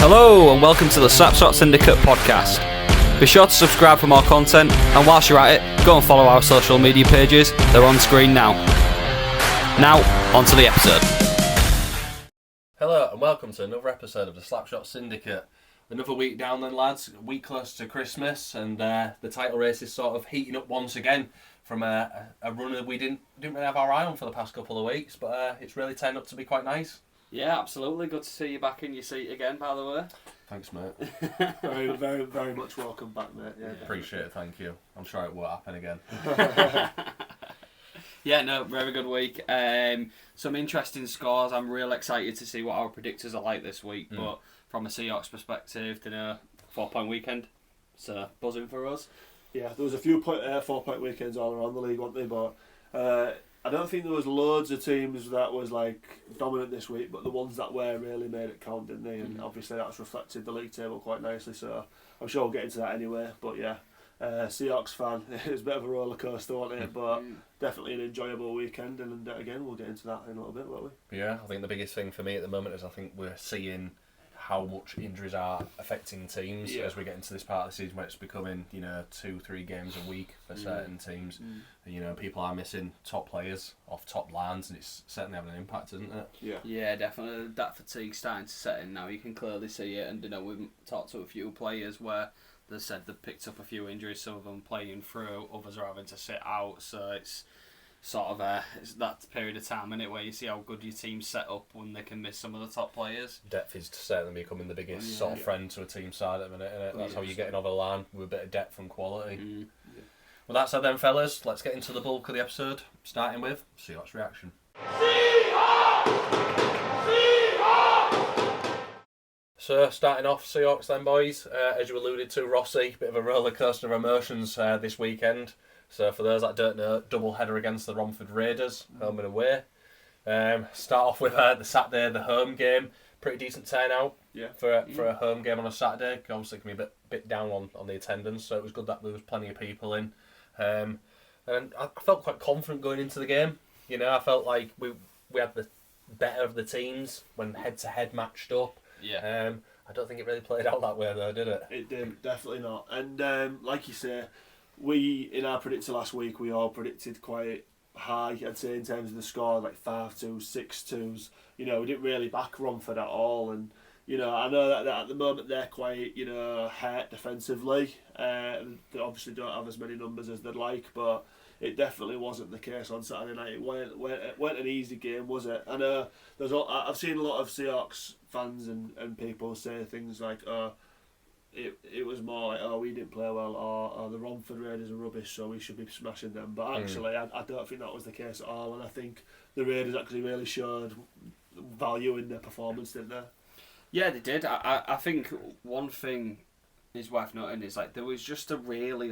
Hello and welcome to the Slapshot Syndicate podcast. Be sure to subscribe for more content, and whilst you're at it, go and follow our social media pages. They're on screen now. Now, on to the episode. Hello and welcome to another episode of the Slapshot Syndicate. Another week down then, lads, a week close to Christmas, and the title race is sort of heating up once again from a run that we didn't really have our eye on for the past couple of weeks, but it's really turned up to be quite nice. Yeah, absolutely. Good to see you back in your seat again, by the way. Thanks, mate. very much welcome back, mate. Yeah. Appreciate it, thank you. I'm sure it won't happen again. Yeah, no, very good week. Some interesting scores. I'm real excited to see what our predictors are like this week, but from a Seahawks perspective, 4-point weekend. So, buzzing for us. Yeah, there was a few 4-point weekends all around the league, weren't there? But I don't think there was loads of teams that was like dominant this week, but the ones that were really made it count, didn't they? And obviously that's reflected the league table quite nicely. So I'm sure we'll get into that anyway. But yeah, Seahawks fan, it was a bit of a roller coaster, wasn't it? But definitely an enjoyable weekend. And again, we'll get into that in a little bit, won't we? Yeah, I think the biggest thing for me at the moment is I think we're seeing how much injuries are affecting teams as we get into this part of the season where it's becoming 2-3 games a week for certain teams. People are missing top players off top lines, and it's certainly having an impact, isn't it? Yeah, definitely. That fatigue's starting to set in now. You can clearly see it, and we've talked to a few players where they said they've picked up a few injuries. Some of them playing through, others are having to sit out. So it's sort of it's that period of time, isn't it, where you see how good your team's set up when they can miss some of the top players. Depth is certainly becoming the biggest sort of friend to a team side at the minute, isn't it? That's how you're getting over the line, with a bit of depth and quality. Well, that said then, fellas, let's get into the bulk of the episode, starting with Seahawks reaction. So, starting off, Seahawks then, boys. As you alluded to, Rossy, bit of a roller coaster of emotions this weekend. So, for those that don't know, double header against the Romford Raiders, home and away. Start off with the Saturday, the home game. Pretty decent turnout for a home game on a Saturday. Obviously, it can be a bit down on the attendance, so it was good that there was plenty of people in. And I felt quite confident going into the game. I felt like we had the better of the teams when head-to-head matched up. I don't think it really played out that way though, did it? It didn't, definitely not. And like you say, we, in our predictor last week, we all predicted quite high, I'd say, in terms of the score, like 5-2, 6-2s. We didn't really back Romford at all. And, I know that at the moment they're quite, hurt defensively. They obviously don't have as many numbers as they'd like, but it definitely wasn't the case on Saturday night. It weren't an easy game, was it? I know I've seen a lot of Seahawks fans and people say things like, it was more like, we didn't play well, or the Romford Raiders are rubbish, so we should be smashing them. But actually, I don't think that was the case at all, and I think the Raiders actually really showed value in their performance, didn't they? Yeah, they did. I think one thing is worth noting is there was just a really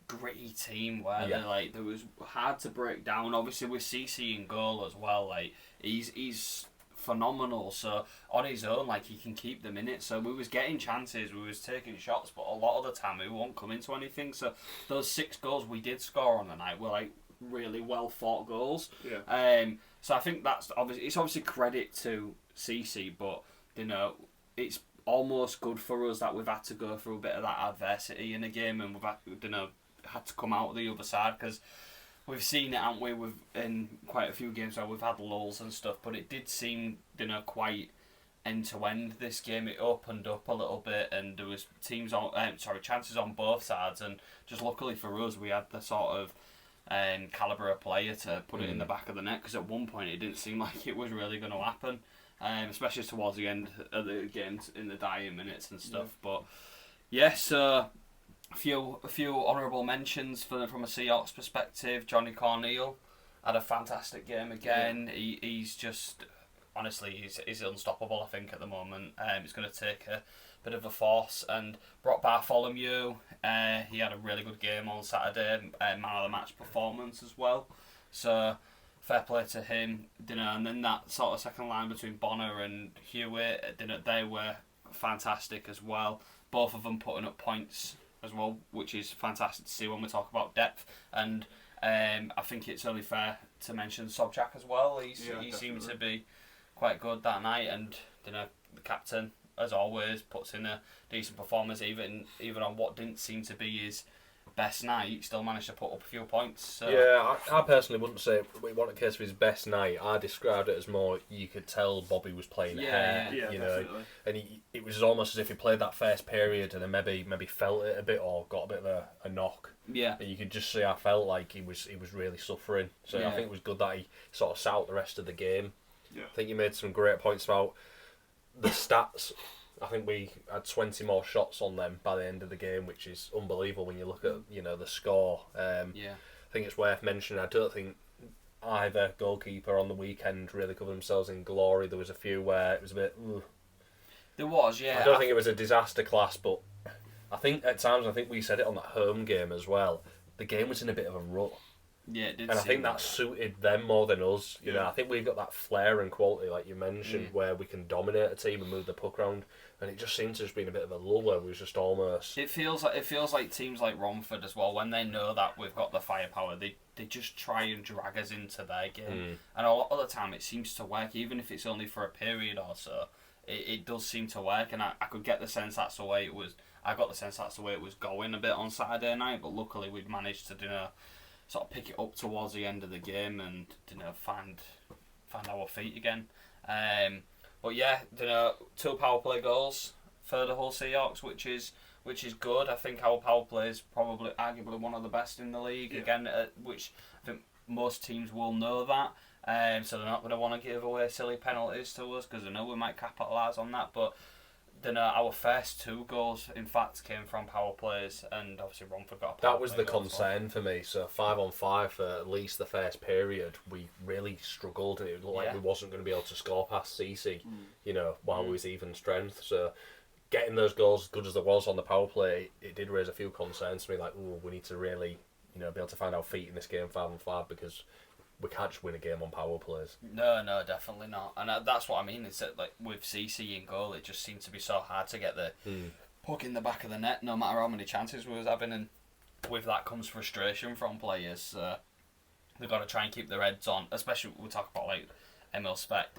gritty team where there was hard to break down. Obviously with CC in goal as well, he's phenomenal, so on his own he can keep them in it. So we was getting chances, we was taking shots, but a lot of the time we won't come into anything. So those 6 goals we did score on the night were really well fought goals. So I think that's obviously credit to CC, but it's almost good for us that we've had to go through a bit of that adversity in a game, and we've had to come out the other side, because we've seen it, haven't we, in quite a few games where we've had lulls and stuff, but it did seem, quite end to end this game. It opened up a little bit, and there was chances on both sides, and just luckily for us, we had the sort of calibre of player to put it in the back of the net, because at one point it didn't seem like it was really going to happen, especially towards the end of the game in the dying minutes and stuff. But so a few honourable mentions from a Seahawks perspective. Johnny Corneal had a fantastic game again. He's just, honestly, he's unstoppable, I think, at the moment. He's going to take a bit of a force. And Brock Bartholomew, he had a really good game on Saturday, man of the match performance as well. So fair play to him. And then that sort of second line between Bonner and Hewitt, they were fantastic as well. Both of them putting up points as well, which is fantastic to see when we talk about depth. And I think it's only fair to mention Sobchak as well. He seemed to be quite good that night, and the captain as always, puts in a decent performance, even on what didn't seem to be his best night, still managed to put up a few points. So. Yeah, I personally wouldn't say it wasn't a case of his best night. I described it as more you could tell Bobby was playing hair, you know, and it was almost as if he played that first period and then maybe felt it a bit or got a bit of a knock. Yeah, and you could just see I felt like he was really suffering. So I think it was good that he sort of sat out the rest of the game. Yeah. I think you made some great points about the stats. I think we had 20 more shots on them by the end of the game, which is unbelievable when you look at the score. I think it's worth mentioning. I don't think either goalkeeper on the weekend really covered themselves in glory. There was a few where it was a bit. Ugh. There was, yeah. I don't think it was a disaster class, but I think at times we said it on that home game as well. The game was in a bit of a rut. Yeah, it did. And I think that suited them more than us. You know, I think we've got that flair and quality, like you mentioned, where we can dominate a team and move the puck around. And it just seems to have been a bit of a lull where we was just almost. It feels like teams like Romford as well. When they know that we've got the firepower, they just try and drag us into their game. And a lot of the time, it seems to work, even if it's only for a period or so. It does seem to work, and I could get the sense that's the way it was. I got the sense that's the way it was going a bit on Saturday night. But luckily, we'd managed to sort of pick it up towards the end of the game and find our feet again. But yeah, 2 power play goals for the Hull Seahawks, which is good. I think our power play is probably arguably one of the best in the league. Again, which I think most teams will know that. So they're not going to want to give away silly penalties to us because they know we might capitalise on that. But our first 2 goals, in fact, came from power plays, and obviously Romford got a power That was play the goal concern for me. So 5-on-5 for at least the first period, we really struggled. It looked like we wasn't going to be able to score past CC, while we was even strength. So getting those goals, as good as there was on the power play, it did raise a few concerns to me. Like, we need to really, be able to find our feet in this game 5-on-5 because we can't just win a game on power plays. No, definitely not. And that's what I mean. Is that like with CC in goal, it just seemed to be so hard to get the puck in the back of the net, no matter how many chances we was having. And with that comes frustration from players. They've got to try and keep their heads on. Especially we talk about like Emil Speck.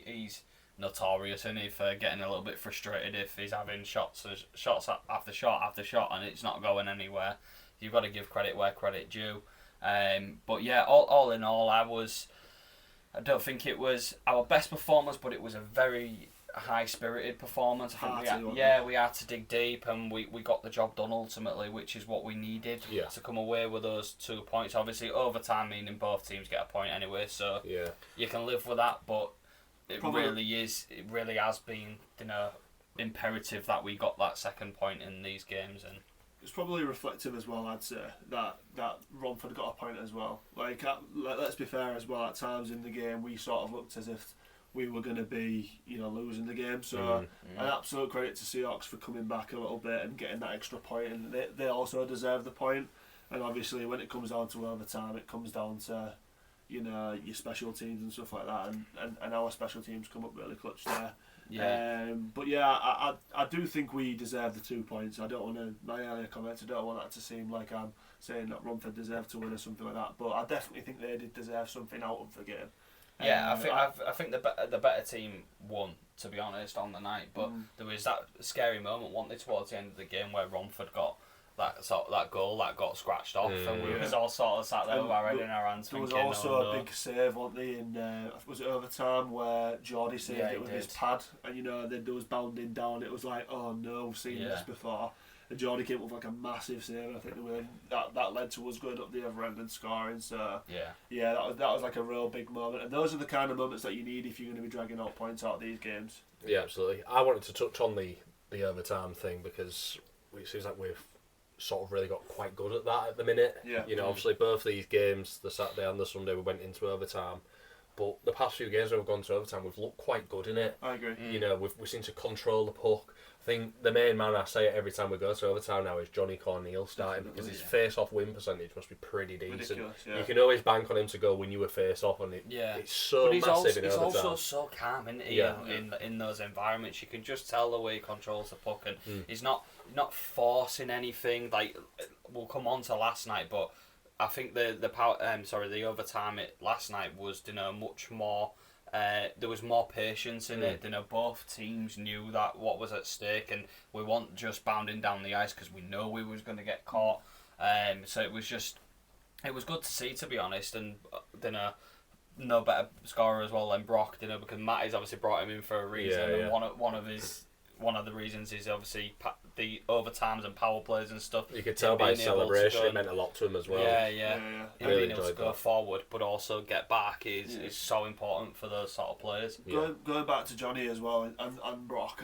He's notorious, isn't he, for getting a little bit frustrated if he's having shots after shot, and it's not going anywhere. You've got to give credit where credit due. But yeah, all in all, I don't think it was our best performance, but it was a very high-spirited performance. I think we had to dig deep, and we got the job done ultimately, which is what we needed to come away with those 2 points. Obviously, overtime meaning both teams get a point anyway, so you can live with that. But it really has been imperative that we got that second point in these games. And it's probably reflective as well, I'd say, that Romford got a point as well. Like, let's be fair as well, at times in the game we sort of looked as if we were going to be, losing the game. So an absolute credit to Seahawks for coming back a little bit and getting that extra point, and they also deserve the point. And obviously when it comes down to overtime, it comes down to, your special teams and stuff like that, and our special teams come up really clutch there. But yeah, I do think we deserve the 2 points. I don't want to, my earlier comments, I don't want that to seem like I'm saying that Romford deserved to win or something like that, but I definitely think they did deserve something out of the game. Yeah, I think the better team won, to be honest, on the night, but there was that scary moment, wasn't there, towards the end of the game where Romford got that goal that got scratched off, and we was all sort of sat there with our head in our hands. There was also a big save, wasn't there, in was it overtime where Geordie saved it with his pad, and there was bounding down. It was like, oh no, we've seen this before. And Geordie came up with like a massive save. I think that led to us going up the other end and scoring. So that was like a real big moment. And those are the kind of moments that you need if you're going to be dragging out points out of these games. Yeah, absolutely. I wanted to touch on the overtime thing because it seems like we've sort of really got quite good at that at the minute. Yeah. Obviously both these games, the Saturday and the Sunday, we went into overtime. But the past few games when we've gone to overtime, we've looked quite good in it. I agree. We seem to control the puck. I think the main man, I say it every time we go to overtime now, is Johnny Corneal starting, because his face-off win percentage must be pretty decent. You can always bank on him to go win you a face-off, and it's so massive in overtime. He's also so calm, isn't he? In those environments, you can just tell the way he controls the puck, and he's not forcing anything. Like, we'll come on to last night, but I think the overtime last night was much more there was more patience in it. Both teams knew that what was at stake, and we weren't just bounding down the ice because we know we was going to get caught. So it was good to see, to be honest, and no better scorer as well than Brock, because Matty's obviously brought him in for a reason, and one of the reasons is obviously the overtimes and power plays and stuff. You could tell by his celebration, it meant a lot to him as well. Him being able to go forward but also get back is so important for those sort of players. Going back to Johnny as well and Brock,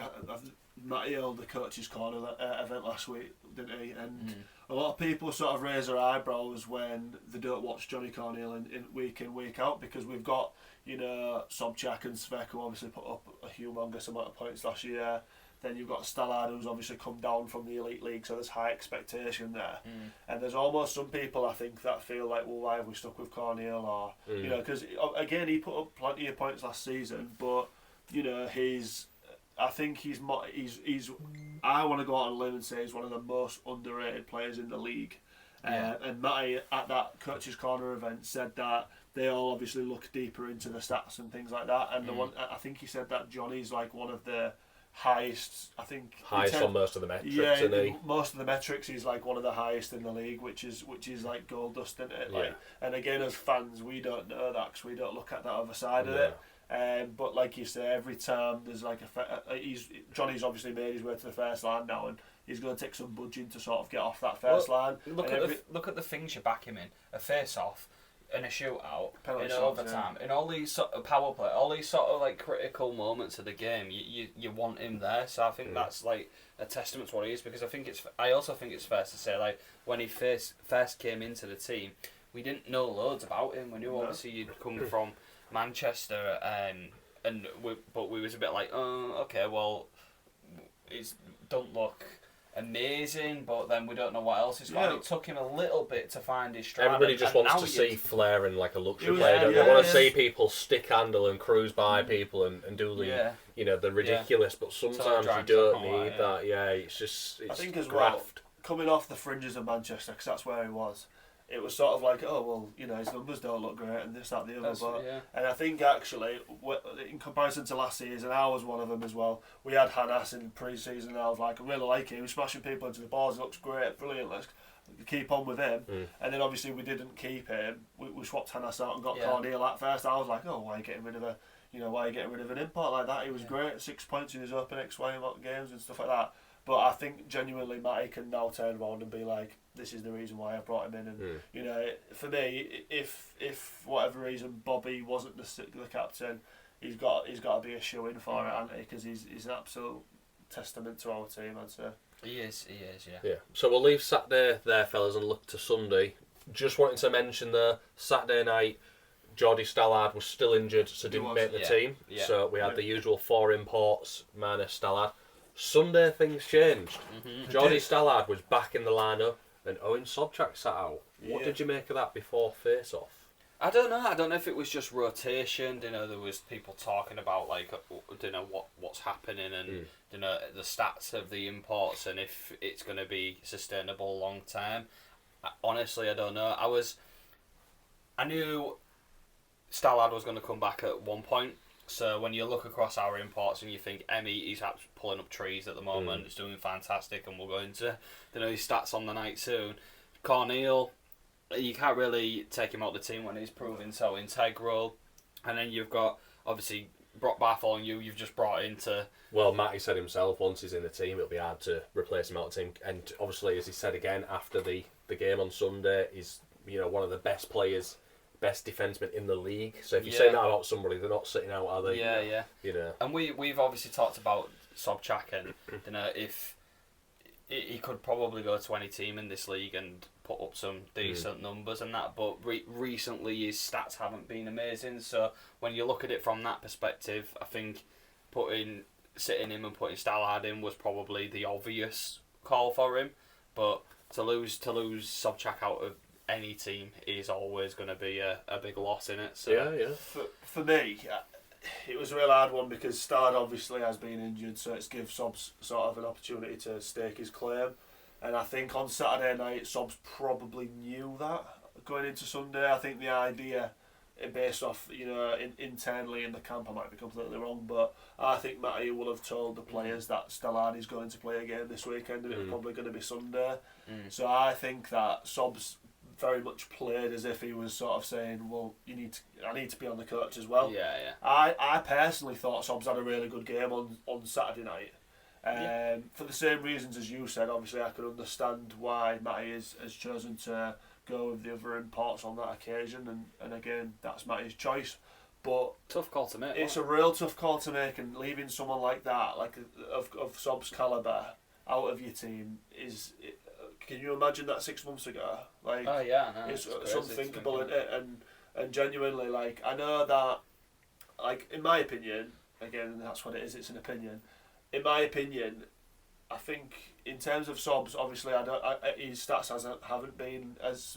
Matty held the coach's corner event last week, didn't he? And a lot of people sort of raise their eyebrows when they don't watch Johnny Cornell in week out, because we've got, Sobchak and Svek, who obviously put up a humongous amount of points last year. Then you've got Stallard, who's obviously come down from the Elite League, so there's high expectation there. And there's almost some people, I think, that feel like, well, why have we stuck with Cornell? Or, because, again, he put up plenty of points last season, but, I think he's I want to go out on a limb and say he's one of the most underrated players in the league. And Matty, at that Coach's Corner event, said that they all obviously look deeper into the stats and things like that. And I think he said that Johnny's like one of the highest, on most of the metrics, isn't he? Most of the metrics, he's like one of the highest in the league, which is like gold dust, isn't it? Like, and again, as fans, we don't know that because we don't look at that other side of it. But like you say, every time there's like Johnny's obviously made his way to the first line now, and he's going to take some budging to sort of get off that first line. Look at the things you back him in: a face-off, in a shootout, in overtime, in all these sort of power play, all these sort of like critical moments of the game. You want him there, so I think that's like a testament to what he is. Because I also think it's fair to say, like, when he first came into the team, we didn't know loads about him. We knew obviously he'd come from Manchester, but we was a bit like, oh, okay, well, it don't look amazing, but then we don't know what else he's got. It took him a little bit to find his stride. Everybody just wants to see flair in like a luxury player. They want to see people stick handle and cruise by people and do the ridiculous. But sometimes you don't need that. It's I think as graft. Well, coming off the fringes of Manchester, because that's where he was. It was sort of like, oh, well, his numbers don't look great and this, that, the other. And I think actually, in comparison to last season, I was one of them as well. We had Hanas in pre-season and I was like, I really like him. He was smashing people into the balls. He looks great, brilliant. Let's keep on with him. And then obviously we didn't keep him. We swapped Hanas out and got Cornel at first. I was like, oh, why are you getting rid of an import like that? He was great, 6 points in his open XY games and stuff like that. But I think genuinely Matty can now turn around and be like, this is the reason why I brought him in. And for me, if whatever reason Bobby wasn't the captain, he's got to be a shoe in for it, hasn't he? Because he's an absolute testament to our team, I'd say. He is, yeah. So we'll leave Saturday there, fellas, and look to Sunday. Just wanting to mention there, Saturday night, Geordie Stallard was still injured, so didn't make the team. Yeah. So we had the usual 4 imports minus Stallard. Sunday things changed. Geordie Stallard was back in the lineup and Owen Sobchak sat out. What did you make of that before face-off? I don't know. I don't know if it was just rotation. There was people talking about like, what's happening and the stats of the imports and if it's going to be sustainable long term. Honestly, I don't know. I knew Stallard was going to come back at one point. So when you look across our imports and you think he's pulling up trees at the moment, it's doing fantastic, and we'll go into his stats on the night soon. Cornel, you can't really take him out of the team when he's proving so integral. And then you've got obviously Brock Bartholomew, you've just brought into. Well, Matty said himself, once he's in the team, it'll be hard to replace him out of the team. And obviously, as he said again after the game on Sunday, he's one of the best players. Best defenseman in the league. So if you say that about somebody, they're not sitting out, are they? Yeah. And we've obviously talked about Sobchak, and if he could probably go to any team in this league and put up some decent numbers and that. But recently his stats haven't been amazing. So when you look at it from that perspective, I think sitting him and putting Stallard in was probably the obvious call for him. But to lose Sobchak out of any team is always going to be a big loss in it. So For me, it was a real hard one because Stard obviously has been injured, so it's gives Sobs sort of an opportunity to stake his claim. And I think on Saturday night, Sobs probably knew that going into Sunday. I think the idea based off, internally in the camp, I might be completely wrong, but I think Matty will have told the players that Stellani's going to play a game this weekend, and it's probably going to be Sunday. So I think that Sobs very much played as if he was sort of saying, well, I need to be on the coach as well. Yeah. I personally thought Sobs had a really good game on Saturday night. For the same reasons as you said, obviously I can understand why Matty has chosen to go with the other imports on that occasion, and again, that's Matty's choice. But tough call to make. It's a real tough call to make, and leaving someone like that, like of Sob's calibre, out of your team is. Can you imagine that 6 months ago? Like, oh yeah, no, it's unthinkable, and genuinely, like, I know that, like, in my opinion, again, that's what it is. It's an opinion. In my opinion, I think in terms of Sobs, obviously, his stats haven't been as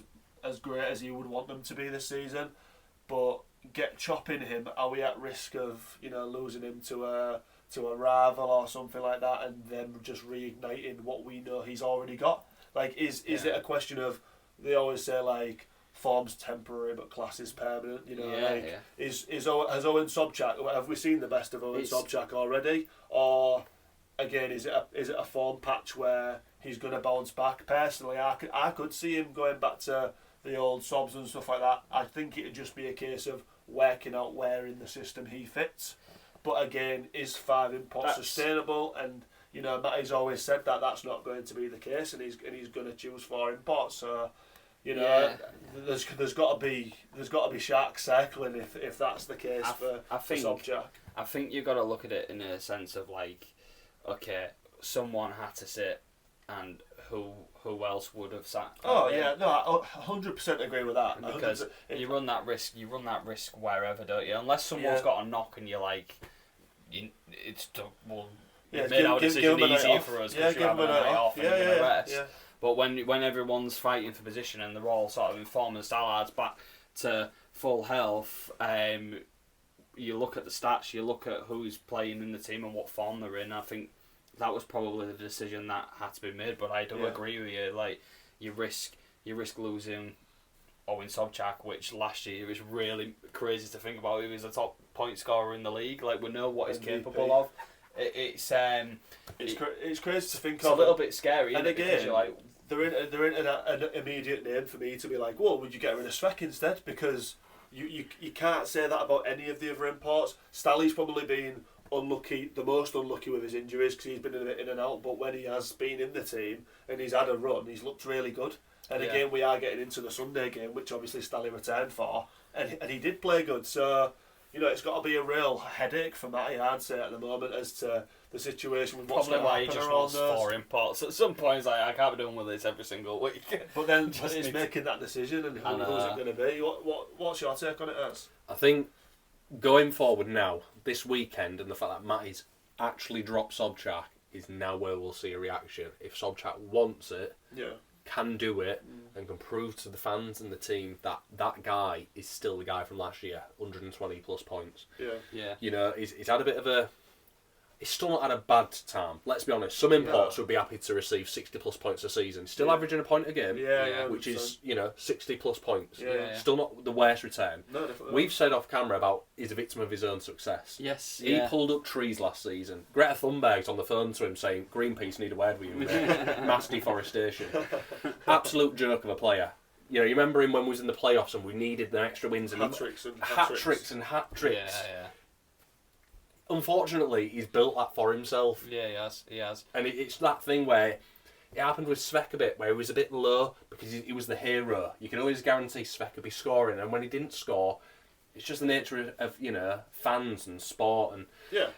great as you would want them to be this season. But chopping him, are we at risk of losing him to a rival or something like that, and then just reigniting what we know he's already got? Like, is it a question of, they always say, like, form's temporary but class is permanent, Has Owen Sobchak, have we seen the best of Owen Sobchak already, or again is it a form patch where he's going to bounce back? Personally, I could see him going back to the old Sobs and stuff like that. I think it'd just be a case of working out where in the system he fits, but again, is 5 imports sustainable? And Matty's always said that that's not going to be the case, and he's going to choose 4 imports. So there's got to be sharks circling if that's the case for Sobchak. I think you've got to look at it in a sense of, like, okay, someone had to sit, and who else would have sat? Oh yeah, no, I 100% agree with that. Because you run that risk wherever, don't you? Unless someone's got a knock and you're like, it's made our decision easier for us because you're having a night off and you're going to rest. Yeah. But when everyone's fighting for position and they're all sort of in form and Stallard's back to full health, you look at the stats, you look at who's playing in the team and what form they're in. I think that was probably the decision that had to be made. But I do agree with you. Like, you risk losing Owen Sobchak, which last year was really crazy to think about. He was the top point scorer in the league. Like, we know what he's capable of. It's crazy to think of. It's a little bit scary, and again, you're like, they're in an immediate name for me to be like, well, would you get rid of Svek instead? Because you can't say that about any of the other imports. Stally's probably been unlucky, the most unlucky with his injuries, because he's been a bit in and out, but when he has been in the team and he's had a run, he's looked really good. And again, we are getting into the Sunday game, which obviously Stally returned for, and he did play good. So it's got to be a real headache for Matty, I'd say, at the moment, as to the situation with what's going to happen around those. Probably why he just wants 4 imports. At some point, it's like, I can't be doing with this every single week. But then he's making that decision, and who's it going to be? What's your take on it, Az? I think going forward now, this weekend, and the fact that Matty's actually dropped Sobchak is now where we'll see a reaction. If Sobchak wants it, can do it, and can prove to the fans and the team that that guy is still the guy from last year, 120 plus points. He's had a bit of a... He's still not had a bad time. Let's be honest. Some imports would be happy to receive 60 plus points a season. Still averaging a point a game, which is 60 plus points. Still not the worst return. No, definitely. We've said off camera about he's a victim of his own success. Yes. He pulled up trees last season. Greta Thunberg's on the phone to him saying, "Greenpeace need a word with you, mate." Mass deforestation. Absolute joke of a player. You remember him when we was in the playoffs and we needed the extra wins and hat tricks. Yeah. Unfortunately, he's built that for himself. Yeah, he has. And it's that thing where it happened with Svek a bit, where he was a bit low because he was the hero. You can always guarantee Svek would be scoring, and when he didn't score, it's just the nature of fans and sport. And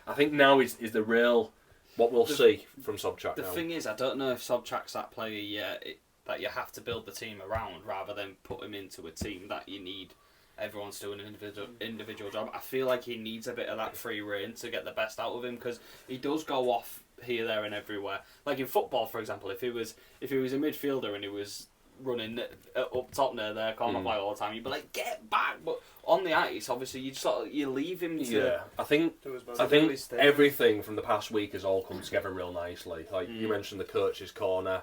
I think now is the real what we'll see from Sobchak. The thing is, I don't know if Sobchak's that player yet that you have to build the team around rather than put him into a team that you need. Everyone's doing an individual job. I feel like he needs a bit of that free rein to get the best out of him, because he does go off here, there, and everywhere. Like in football, for example, if he was a midfielder and he was running up top near their corner flag all the time, you'd be like, get back. But on the ice, obviously, you leave him to. Yeah, I think everything from the past week has all come together real nicely. Like you mentioned, the coach's corner.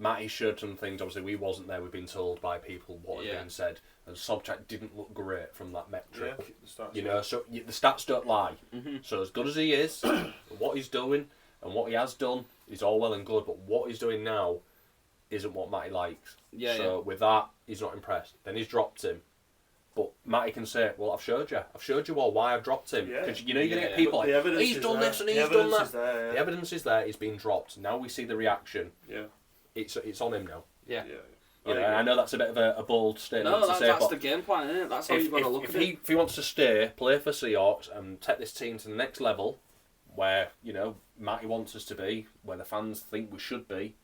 Matty showed some things. Obviously, we wasn't there. We've been told by people what had been said, and Sobchak didn't look great from that metric. Yeah, the stats, you know, so the stats don't lie. So as good as he is, what he's doing and what he has done is all well and good. But what he's doing now isn't what Matty likes. So with that, he's not impressed. Then he's dropped him. But Matty can say, well, I've showed you all why I've dropped him. Because you know you're going to get people like, he's done this and he's done that. The evidence is there, he's been dropped. Now we see the reaction. Yeah. It's on him now. Yeah. You know, I know that's a bit of a bold statement to say, that's but the game plan, isn't it? That's how you've got to look at it. If he wants to stay, play for Seahawks and take this team to the next level, where, you know, Matty wants us to be, where the fans think we should be,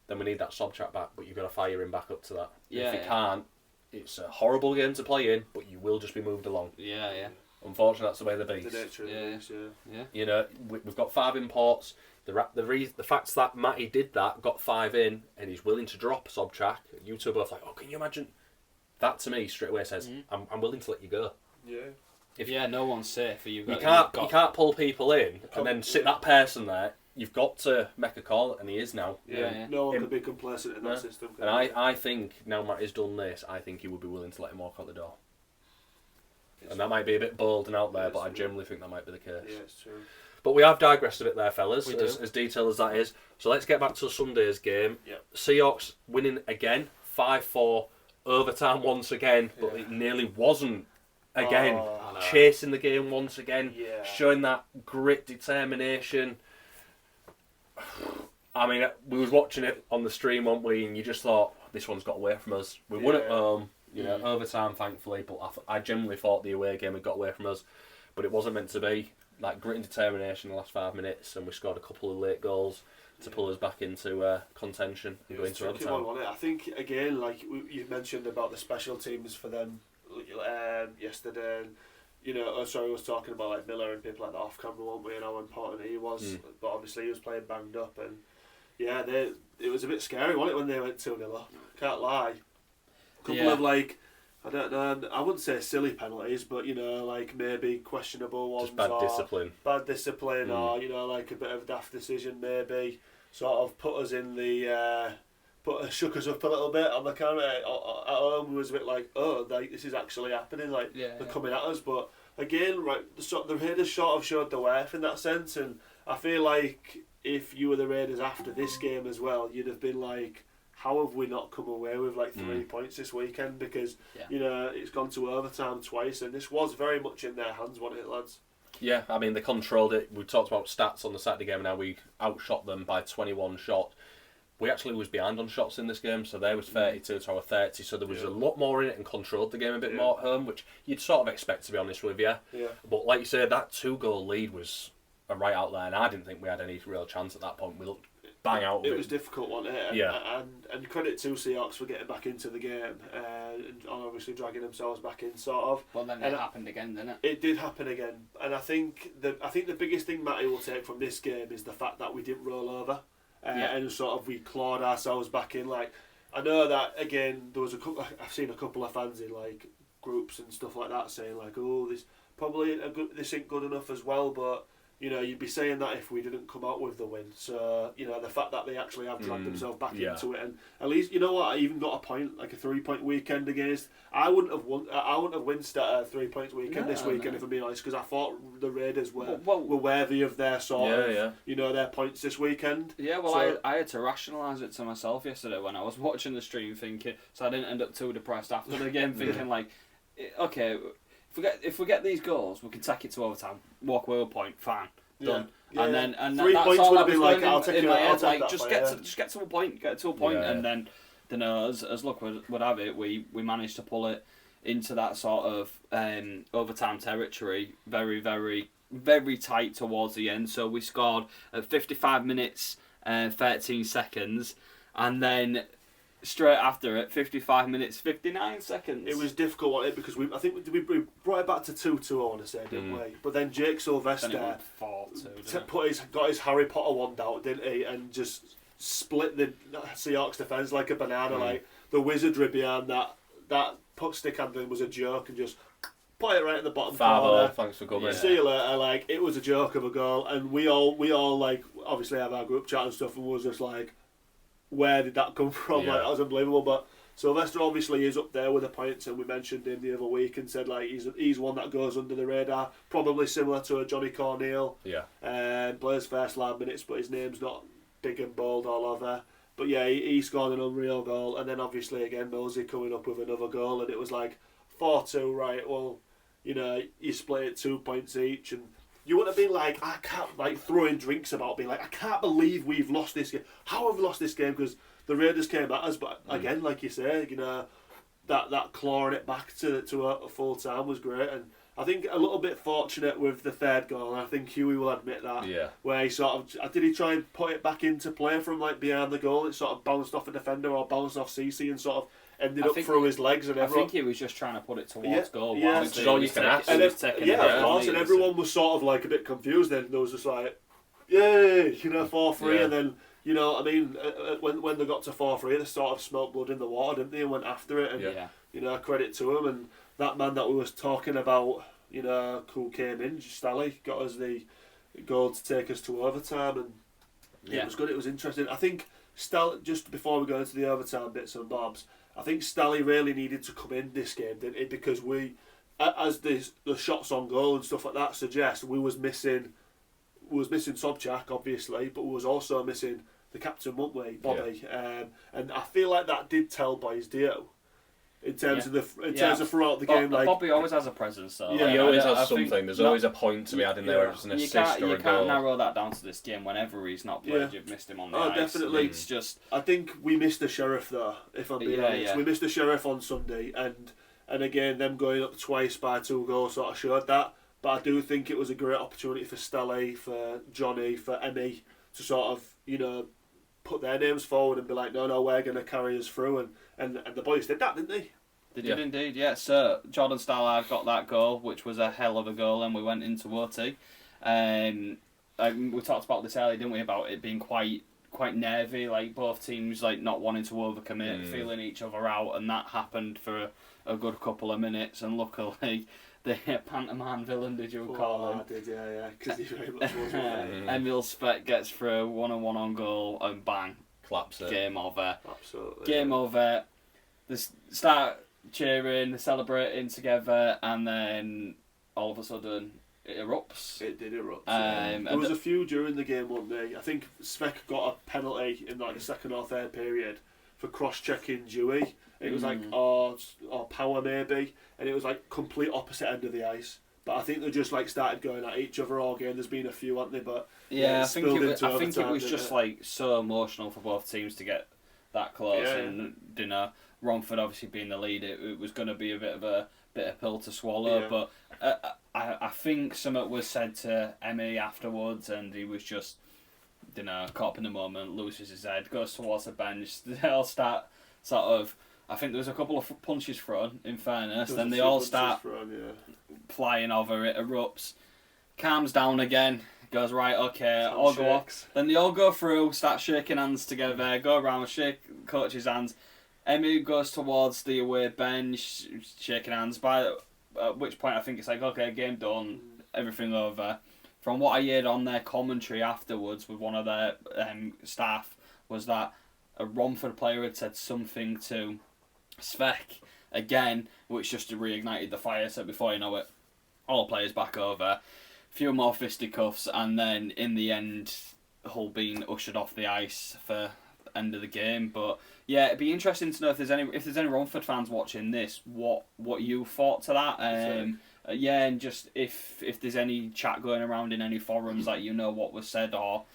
then we need that Sobchak back, but you've got to fire him back up to that. If you can't, it's a horrible game to play in, but you will just be moved along. Yeah. Unfortunately, that's the way the beast. The nature of the beast, yeah. You know, we've got 5 imports. The fact that Matty did that, got 5 in, and he's willing to drop Sobchak, you two are both like, oh, can you imagine? That to me straight away says, I'm willing to let you go. Yeah. No one's safe. You can't pull people in and then sit that person there. You've got to make a call, and he is now. No one can be complacent in that system. And I think now Matty's done this, I think he would be willing to let him walk out the door. And that might be a bit bold and out there, but I generally think that might be the case. Yeah, it's true. But we have digressed a bit there, fellas, as detailed as that is. So let's get back to Sunday's game. Yep. Seahawks winning again, 5-4, overtime once again, but it nearly wasn't again. Chasing the game once again, showing that grit, determination. I mean, we was watching it on the stream, weren't we? And you just thought, this one's got away from us. We won at home, you know, overtime, thankfully. But I genuinely thought the away game had got away from us. But it wasn't meant to be. Like, grit and determination in the last 5 minutes, and we scored a couple of late goals to pull us back into contention and go into overtime. I think, again, like you mentioned about the special teams for them yesterday. And, you know, I was talking about like Miller and people like that off camera, weren't we, and how important he was. But obviously he was playing banged up, and it was a bit scary, wasn't it, when they went 2-0 up? Can't lie. Couple of like, I don't know, I wouldn't say silly penalties, but you know, like maybe questionable ones. Just bad discipline. Or you know, like a bit of a daft decision, maybe sort of put us in the. Shook us up a little bit on the camera. At home, we was a bit like, oh, this is actually happening. Like they're coming at us, but again, right, the Raiders sort of showed the worth in that sense, and I feel like if you were the Raiders after this game as well, you'd have been like, how have we not come away with like 3 points this weekend? Because you know it's gone to overtime twice, and this was very much in their hands, wasn't it, lads? Yeah, I mean they controlled it. We talked about stats on the Saturday game, and now we outshot them by 21 shots. We actually was behind on shots in this game, so there was 32 to our 30, so there was a lot more in it and controlled the game a bit more at home, which you'd sort of expect, to be honest with you. Yeah. But like you said, that 2-goal lead was right out there, and I didn't think we had any real chance at that point. We looked bang out of it. It was difficult, wasn't it? And credit to Seahawks for getting back into the game and obviously dragging themselves back in, sort of. Well, then it happened again, didn't it? It did happen again, and I think the biggest thing Matty will take from this game is the fact that we didn't roll over. And sort of we clawed ourselves back in. Like, I know that again. There was I've seen a couple of fans in like groups and stuff like that saying like, "Oh, this ain't good enough as well." But you know, you'd be saying that if we didn't come out with the win. So you know, the fact that they actually have dragged themselves back into it, and at least you know what, I even got a point, like a 3-point weekend against. I wouldn't have winced at a 3 points weekend this weekend if I'm being honest, because I thought the Raiders were worthy of their sort of you know, their points this weekend. Yeah, well, so, I had to rationalise it to myself yesterday when I was watching the stream, thinking, so I didn't end up too depressed after the game, thinking like, okay, if we get these goals, we can take it to overtime, walk away with a point, fine, done. Yeah. And 3 that's points all would I have was been like, going I'll take in my head, like that just get to a point, and then as luck would have it, we managed to pull it into that sort of overtime territory, very, very, very tight towards the end. So we scored at 55 minutes 13 seconds, and then straight after it, 55 minutes 59 seconds. It was difficult, wasn't it? Because I think we brought it back to 2-2, I want to say, didn't we? But then Jake Sylvester got his Harry Potter wand out, didn't he? And just split the Seahawks defence like a banana. Like the wizardry behind that puck stick handling was a joke, and just put it right in the bottom corner. Thanks for coming. See you later. Like, it was a joke of a goal, and we all like obviously have our group chat and stuff, and we was just like, where did that come from? Yeah. Like, that was unbelievable. But Sylvester obviously is up there with the points, and we mentioned him the other week and said like he's one that goes under the radar, probably similar to a Johnny Corneal. Yeah. Plays first line minutes, but his name's not big and bold all over. But yeah, he scored an unreal goal, and then obviously again Millsy coming up with another goal, and it was like 4-2. Right, well, you know, you split it 2 points each, and you would have been like, I can't, like throwing drinks about, being like, I can't believe we've lost this game. How have we lost this game? Because the Raiders came at us, but again, like you say, you know, that clawing it back to a full time was great, and I think a little bit fortunate with the third goal, and I think Huey will admit that. Yeah. Where he sort of did he try and put it back into play from like behind the goal? It sort of bounced off a defender or bounced off CC and sort of ended up through his legs, and everyone. I think he was just trying to put it towards goal. Yeah, which is all you can ask. And of course, and everyone was sort of like a bit confused. Then there was just like, yay, you know, 4-3, and then. You know what I mean? When they got to 4-3, they sort of smelt blood in the water, didn't they? And went after it. And, you know, credit to him. And that man that we was talking about, you know, who came in, Stally, got us the goal to take us to overtime. And it was good. It was interesting. I think Stally, just before we go into the overtime bits and bobs, I think Stally really needed to come in this game, didn't he? Because we, as the shots on goal and stuff like that suggest, we was missing Sobchak, obviously, but we was also missing the captain, weren't we, Bobby? And I feel like that did tell by his deal in terms of throughout the game. Like Bobby always has a presence, though. Yeah, he always has something. There's always a point to be had in there as an assist or a goal. You can't narrow that down to this game. Whenever he's not played, you've missed him on the ice. Definitely. It's just. I think we missed the Sheriff though. If I'm being honest, we missed the Sheriff on Sunday, and again them going up twice by 2 goals sort of showed that. But I do think it was a great opportunity for Stally, for Johnny, for Emmy to sort of, you know, put their names forward and be like, no, we're going to carry us through. And the boys did that, didn't they? They did indeed, yeah. So Jordan Stallard got that goal, which was a hell of a goal, and we went into OT. We talked about this earlier, didn't we, about it being quite nervy, like both teams like not wanting to overcommit, feeling each other out, and that happened for a good couple of minutes, and luckily the pantomime villain, did you call him? I did, yeah, because he very much was. Emil Speck gets through 1-on-1 on goal, and bang, claps it. Game over. Absolutely. Game over. They start cheering, celebrating together, and then all of a sudden it erupts. It did erupt. There was a few during the game, wasn't there? I think Speck got a penalty in like the second or third period for cross-checking Dewey. It was like, or Power maybe, and it was like complete opposite end of the ice. But I think they just like started going at each other all game. There's been a few, haven't they? But I think it was just like so emotional for both teams to get that close, and you know, Romford obviously being the lead, it was going to be a bit of a pill to swallow. But I think something was said to Emmy afterwards, and he was just, you know, caught up in the moment, loses his head, goes towards the bench. They all start sort of. I think there was a couple of punches thrown, in fairness. Then they all start flying over, it erupts, calms down again, goes, right, okay, all go off. Then they all go through, start shaking hands together, go around, shake coach's hands. Emmy goes towards the away bench, shaking hands, at which point I think it's like, okay, game done, everything over. From what I heard on their commentary afterwards with one of their staff, was that a Romford player had said something to Svek again, which just reignited the fire. So before you know it, all players back over, a few more fisticuffs, and then in the end, Hull being ushered off the ice for the end of the game. But yeah, it'd be interesting to know if there's any Romford fans watching this, what you thought to that. And just if there's any chat going around in any forums, like you know what was said or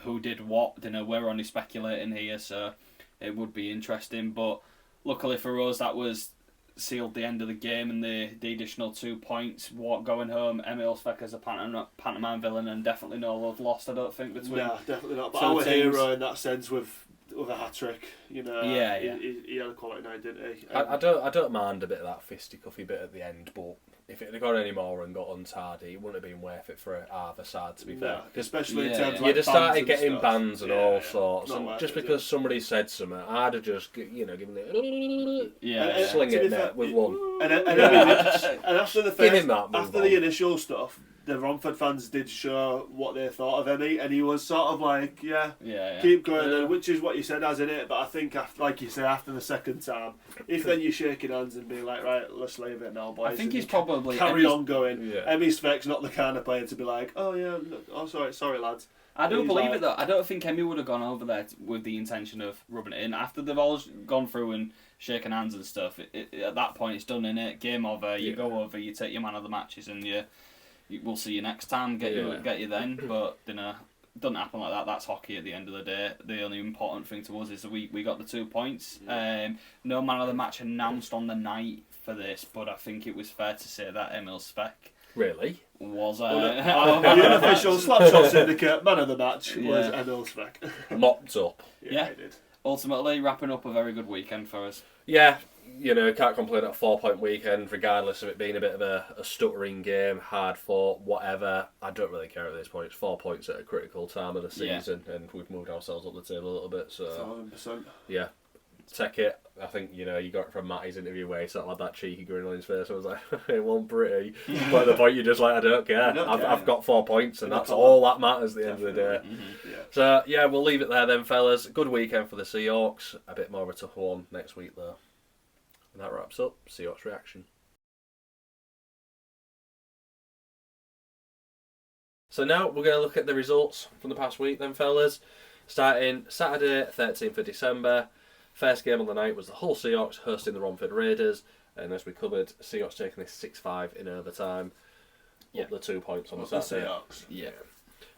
who did what. You know, we're only speculating here, so it would be interesting. But luckily for us, that was sealed the end of the game and the additional 2 points. Going home, Emil Speck as a pantomime villain, and definitely no love lost, I don't think, between. No, definitely not. But our hero in that sense with a hat trick, you know. Yeah. He had a quality night, didn't he? I don't mind a bit of that fisticuffy bit at the end, but if it had got any more and got untardy, it wouldn't have been worth it for either side, to be fair. Especially in terms of you'd have started getting bans and all sorts, Not and just because somebody said something, I'd have just, you know, given it, sling to it be there fair, with one. And after the Give him that, after the initial stuff, the Romford fans did show what they thought of Emmy, and he was sort of like, yeah. keep going, then, which is what you said, hasn't it? But I think, like you say, after the second time, if then you're shaking hands and being like, right, let's leave it now, boys. I think he's probably carry on going. Yeah. Emmy Speck's not the kind of player to be like, oh yeah, sorry lads. I don't He's believe like, it though. I don't think Emmy would have gone over there with the intention of rubbing it in. After they've all gone through and shaken hands and stuff, at that point it's done, innit? Game over. You go over. You take your man of the matches, and we'll see you next time. Get you then. But it doesn't happen like that. That's hockey at the end of the day. The only important thing to us is that we got the 2 points. No man of the match announced on the night for this, but I think it was fair to say that Emil Speck Really? was the unofficial Slapshot Syndicate man of the match was Emil Speck. Mopped up. Yeah, he did. Ultimately, wrapping up a very good weekend for us. Yeah, can't complain at a 4-point weekend, regardless of it being a bit of a stuttering game, hard fought, whatever. I don't really care at this point. It's 4 points at a critical time of the season, and we've moved ourselves up the table a little bit. So 100%. Yeah, take it. I think, you got it from Matty's interview where he sort of had that cheeky grin on his face. I was like, it wasn't pretty. But at the point you're just like, I don't care. I've got 4 points, and that's all that matters at the end of the day. Mm-hmm. Yeah. So, yeah, we'll leave it there then, fellas. Good weekend for the Seahawks. A bit more of a tough one next week, though. And that wraps up Seahawks Reaction. So now we're going to look at the results from the past week then, fellas. Starting Saturday, 13th of December. First game on the night was the Hull Seahawks hosting the Romford Raiders. And as we covered, Seahawks taking this 6-5 in overtime. Up the 2 points on the Saturday. Seahawks. Yeah.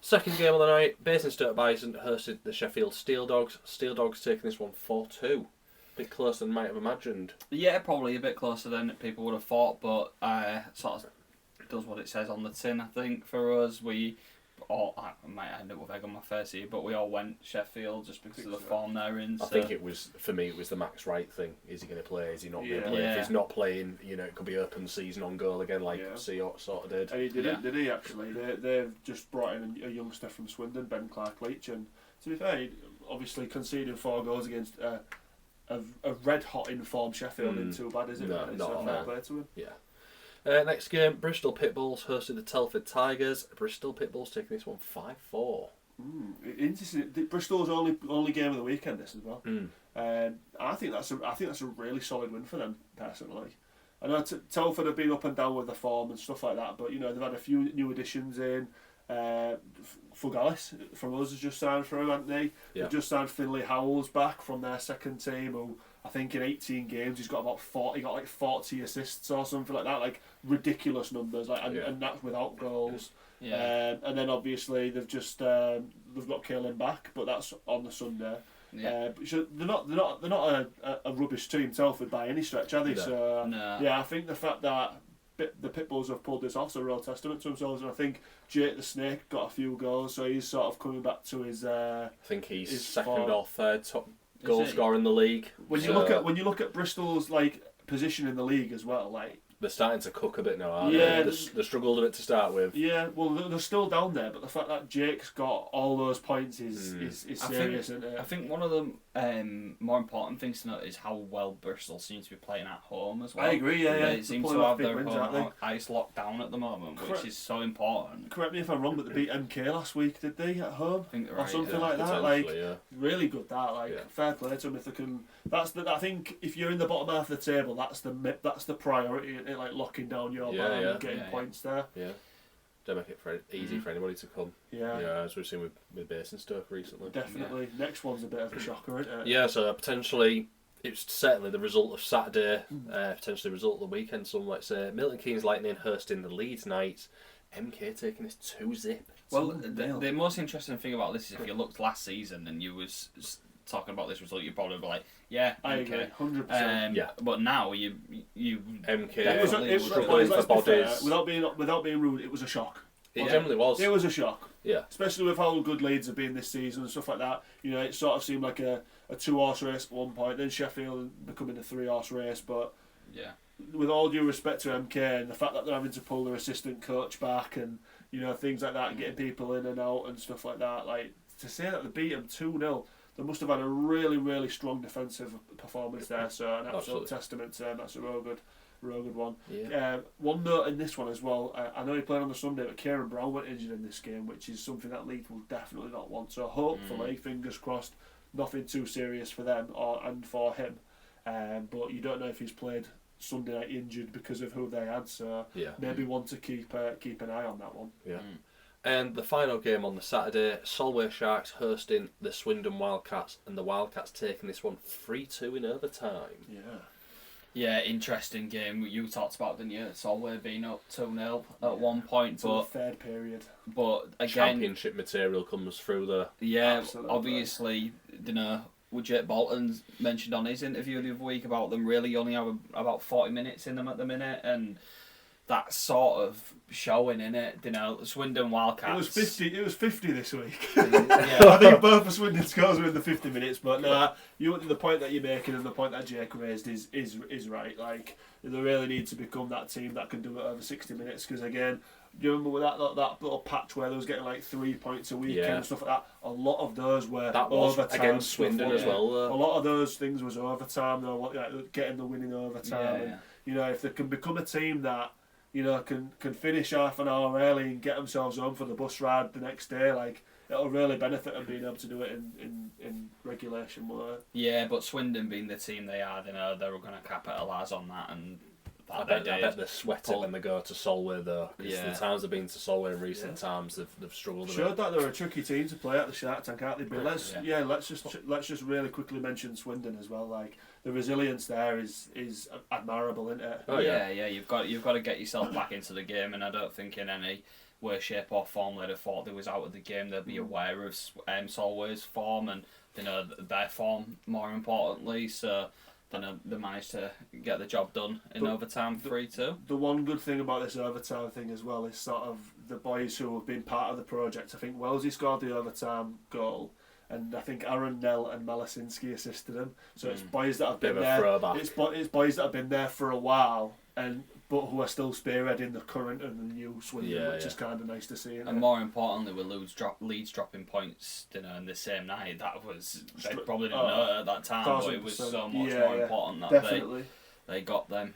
Second game on the night, Basingstoke Bison hosted the Sheffield Steel Dogs. Steel Dogs taking this one 4-2. Bit closer than might have imagined. Yeah, probably a bit closer than people would have thought, but sort of does what it says on the tin, I think, for us. I might end up with egg on my face here, but we all went Sheffield just because of the form they're in. I think it was the Max Wright thing. Is he going to play? Is he not going to play? If he's not playing, it could be open season on goal again, like Seahawks sort of did. And he didn't, did he, actually? They've just brought in a youngster from Swindon, Ben Clark-Leach, and to be fair, he obviously conceding 4 goals against a red-hot in-form Sheffield isn't too bad, is it? No, not fair play to him. Yeah. Next game, Bristol Pitbulls hosted the Telford Tigers. Bristol Pitbulls taking this one 5-4. Interesting. Bristol's only game of the weekend. This as well. I think that's a really solid win for them personally. I know Telford have been up and down with the form and stuff like that, but they've had a few new additions in. Fugalis from us has just signed for him, haven't they? They've just signed Finlay Howells back from their second team, who I think in 18 games he's got about 40 assists or something like that, like ridiculous numbers, and that's without goals. And then obviously they've got Kaelin back, but that's on the Sunday. So they're not a rubbish team, Telford, by any stretch, are they? No. So No. yeah, I think the fact that the Pitbulls have pulled this off is a real testament to themselves, and I think Jake the Snake got a few goals, so he's sort of coming back to his. I think he's his second form. or third top goal scorer in the league. When you look at Bristol's position in the league as well, they're starting to cook a bit now, aren't they? They struggled a bit to start with. Yeah, well, they're still down there, but the fact that Jake's got all those points is serious, isn't it? I think one of the more important things to note is how well Bristol seems to be playing at home as well. I agree, yeah. They seem to have their home ice locked down at the moment, which is so important. Correct me if I'm wrong, but they beat MK last week, did they, at home? I think they're or right, something like that. Really good that. Yeah. Fair play to them if they can. I think if you're in the bottom half of the table, that's the priority, isn't it? Like locking down your man and getting points there. Yeah. Don't make it easy for anybody to come. Yeah. As we've seen with Basingstoke recently. Definitely. Yeah. Next one's a bit of a shocker, isn't it? Yeah, so potentially it's certainly the result of Saturday, potentially the result of the weekend, some might say. Milton Keynes Lightning hosting the Leeds Knights. MK taking this 2-zip. Well, the most interesting thing about this is if you looked last season and you was talking about this result, you'd probably be like, yeah, I agree, 100%. But now you MK without being rude, it was a shock. It generally was. It was a shock. Yeah. Especially with how good Leeds have been this season and stuff like that. It sort of seemed like a 2-horse race at one point. Then Sheffield becoming a 3-horse race. But with all due respect to MK and the fact that they're having to pull their assistant coach back and things like that, and getting people in and out and stuff like that, like to say that they beat them 2-0. They must have had a really, really strong defensive performance there, so an absolute testament to them. That's a real good real good one. Yeah. One note in this one as well, I know he played on the Sunday, but Kieran Brown went injured in this game, which is something that Leeds will definitely not want. So hopefully, fingers crossed, nothing too serious for them and for him. But you don't know if he's played Sunday night injured because of who they had, so maybe want to keep an eye on that one. Yeah. And the final game on the Saturday, Solway Sharks hosting the Swindon Wildcats, and the Wildcats taking this one 3-2 in overtime. Yeah, interesting game. You talked about, didn't you? Solway being up 2-0 at one point, to but the third period. But again, championship material comes through there. Yeah, absolutely. Obviously, Jake Bolton mentioned on his interview the other week about them really only have about 40 minutes in them at the minute, and that's sort of showing in it. Swindon Wildcats. It was 50 this week. Yeah. I think both of Swindon scores were in the 50 minutes, but the point that you're making and the point that Jake raised is right. Like, they really need to become that team that can do it over 60 minutes, because again, do you remember with that little patch where they was getting like 3 points a weekend and stuff like that? A lot of those were overtime against Swindon as well. A lot of those things was overtime. They were getting the winning overtime. And if they can become a team that can finish half an hour early and get themselves home for the bus ride the next day, like, it'll really benefit them being able to do it in regulation work. Yeah, but Swindon being the team they are, they were going to capitalise on that, and I bet they sweat it when they go to Solway though. Because the times they've been to Solway in recent times, they've struggled. Showed that they're a tricky team to play at the Shark Tank, aren't they? But let's just really quickly mention Swindon as well. Like, the resilience there is admirable, isn't it? Oh yeah. You've got to get yourself back into the game, and I don't think in any way, shape or form they'd have thought they was out of the game. They'd be aware of Solway's form and their form more importantly. So they managed to get the job done in overtime 3-2. The one good thing about this overtime thing as well is sort of the boys who have been part of the project. I think Wellesley scored the overtime goal, and I think Aaron Nell and Malasinski assisted him. So it's boys that have been there. It's boys that have been there for a while, but who are still spearheading the current and the new Swindon, which is kind of nice to see. And more importantly, with Leeds dropping points, in the same night, they probably didn't know at that time, but it was so much more important that they got them.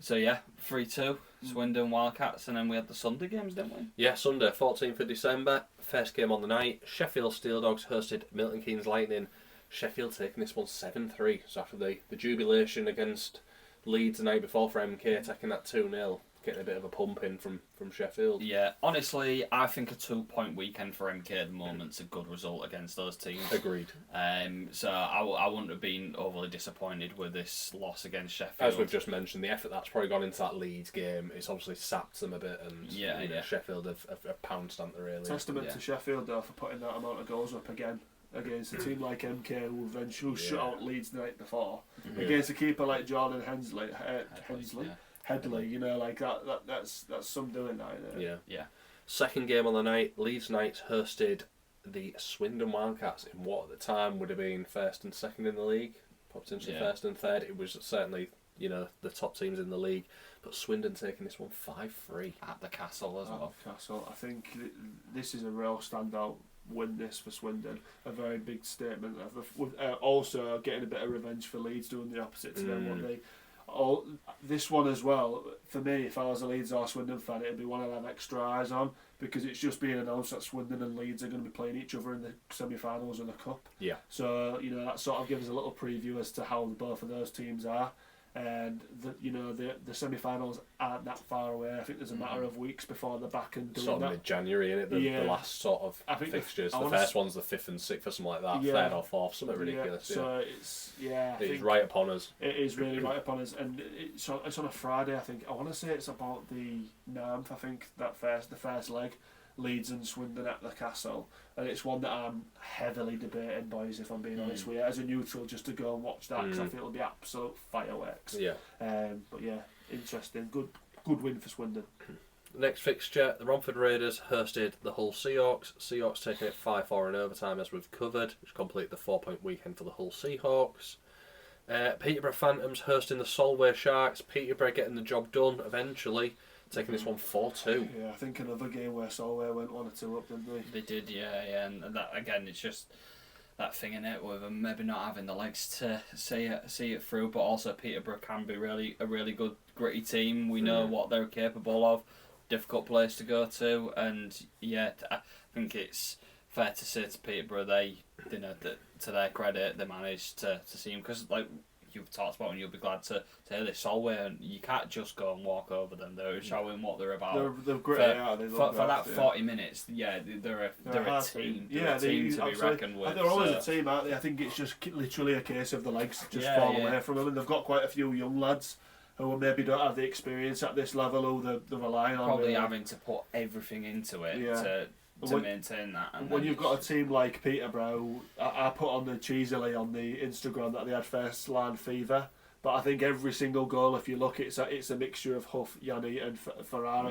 3-2, Swindon Wildcats, and then we had the Sunday games, didn't we? Yeah, Sunday, 14th of December, first game on the night. Sheffield Steel Dogs hosted Milton Keynes Lightning. Sheffield taking this one 7-3. So after the jubilation against Leeds the night before for MK, taking that 2-0, getting a bit of a pump in from Sheffield. Yeah, honestly, I think a 2-point weekend for MK at the moment's a good result against those teams. Agreed. So I wouldn't have been overly disappointed with this loss against Sheffield. As we've just mentioned, the effort that's probably gone into that Leeds game, it's obviously sapped them a bit, and Sheffield have pounced on the really. Testament to Sheffield though for putting that amount of goals up again against a team like MK who shut out Leeds the night before, against a keeper like Jordan Headley, that's some doing that. Yeah. Second game on the night, Leeds Knights hosted the Swindon Wildcats in what at the time would have been first and second in the league, potentially first and third. It was certainly the top teams in the league, but Swindon taking this one 5-3 at the Castle as well. Castle, I think this is a real standout win this for Swindon, a very big statement. Also getting a bit of revenge for Leeds doing the opposite to them. This one as well, for me, if I was a Leeds or Swindon fan, it'd be one I'd have extra eyes on, because it's just being announced that Swindon and Leeds are going to be playing each other in the semi-finals of the Cup. Yeah. So that sort of gives us a little preview as to how both of those teams are. And the semi-finals aren't that far away. I think there's a matter of weeks before they're back and doing sort of mid-January, isn't it? The last sort of fixtures. The first one's the 5th and 6th or something like that. Third or fourth, something ridiculous. So it's right upon us. It is really right upon us, and it's on a Friday. I think I want to say it's about the 9th. I think the first leg. Leeds and Swindon at the Castle, and it's one that I'm heavily debating, boys, if I'm being honest with you, as a neutral, just to go and watch that, because I feel it'll be absolute fireworks. But interesting, good win for Swindon. Next fixture, the Romford Raiders hosted the Hull Seahawks. Seahawks taking it 5-4 in overtime, as we've covered, which complete the 4-point weekend for the Hull Seahawks. Peterborough Phantoms hosting the Solway Sharks. Peterborough getting the job done eventually, taking this one 4-2. Yeah, I think another game where Solway went 1 or 2 up, didn't they? They did, and that again, it's just that thing in it with them maybe not having the legs to see it through, but also Peterborough can be a really good gritty team. We know what they're capable of. Difficult place to go to, and yeah, I think it's fair to say to Peterborough, they, to their credit, they managed to see him, because like you've talked about, and you'll be glad to hear this, Solway, and you can't just go and walk over them. They're showing what they're about. They're great. For that 40 minutes, they're a team. They're a team to be reckoned with. They're always a team, aren't they? I think it's just literally a case of the legs just fall away from them, and they've got quite a few young lads who maybe don't have the experience at this level, who they're relying on. Probably having to put everything into it to maintain that. And when you've got a team like Peterborough, I put on the cheesily on the Instagram that they had first line fever, but I think every single goal, if you look, it's a mixture of Huff, Yanni and Ferraro.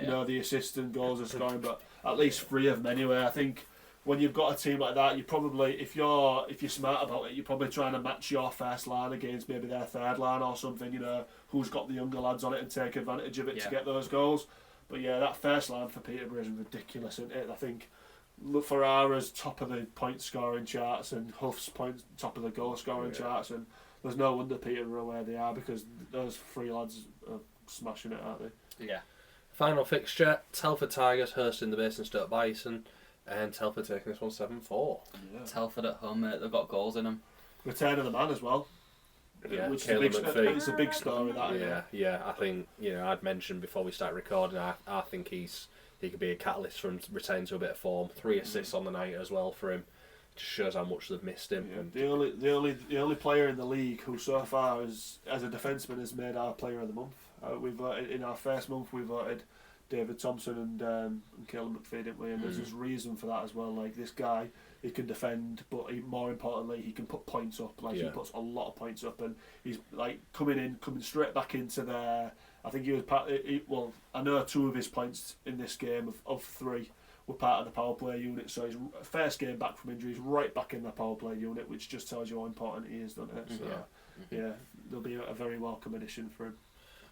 You know, the assistant goals are scoring, but at least 3 of them anyway. I think when you've got a team like that, you probably, if you're smart about it, you're probably trying to match your first line against maybe their third line or something, you know, who's got the younger lads on it and take advantage of it to get those goals. But yeah, that first line for Peterborough is ridiculous, isn't it? I think Ferrara's top of the point scoring charts and Huff's top of the goal scoring charts, and there's no wonder Peterborough where they are, because those 3 lads are smashing it, aren't they? Yeah. Final fixture, Telford Tigers hosting the Basingstoke Bison, and Telford taking this one 7-4. Yeah. Telford at home, mate, they've got goals in them. Return of the man as well. Yeah, which it's a big story, that. Yeah. I think, I'd mentioned before we start recording, I think he could be a catalyst for him to return to a bit of form. 3 assists on the night as well for him. Just shows how much they've missed him. Yeah, the only player in the league who so far as a defenceman has made our player of the month. We voted in our first month. We voted David Thompson and Caleb McPhee, didn't we? And there's a reason for that as well. Like, this guy, he can defend, but more importantly, he can put points up. Like, he puts a lot of points up, and he's like coming straight back into there. I think he was I know 2 of his points in this game of 3 were part of the power play unit. So his first game back from injury, he's right back in the power play unit, which just tells you how important he is, doesn't it? So there'll be a very welcome addition for him.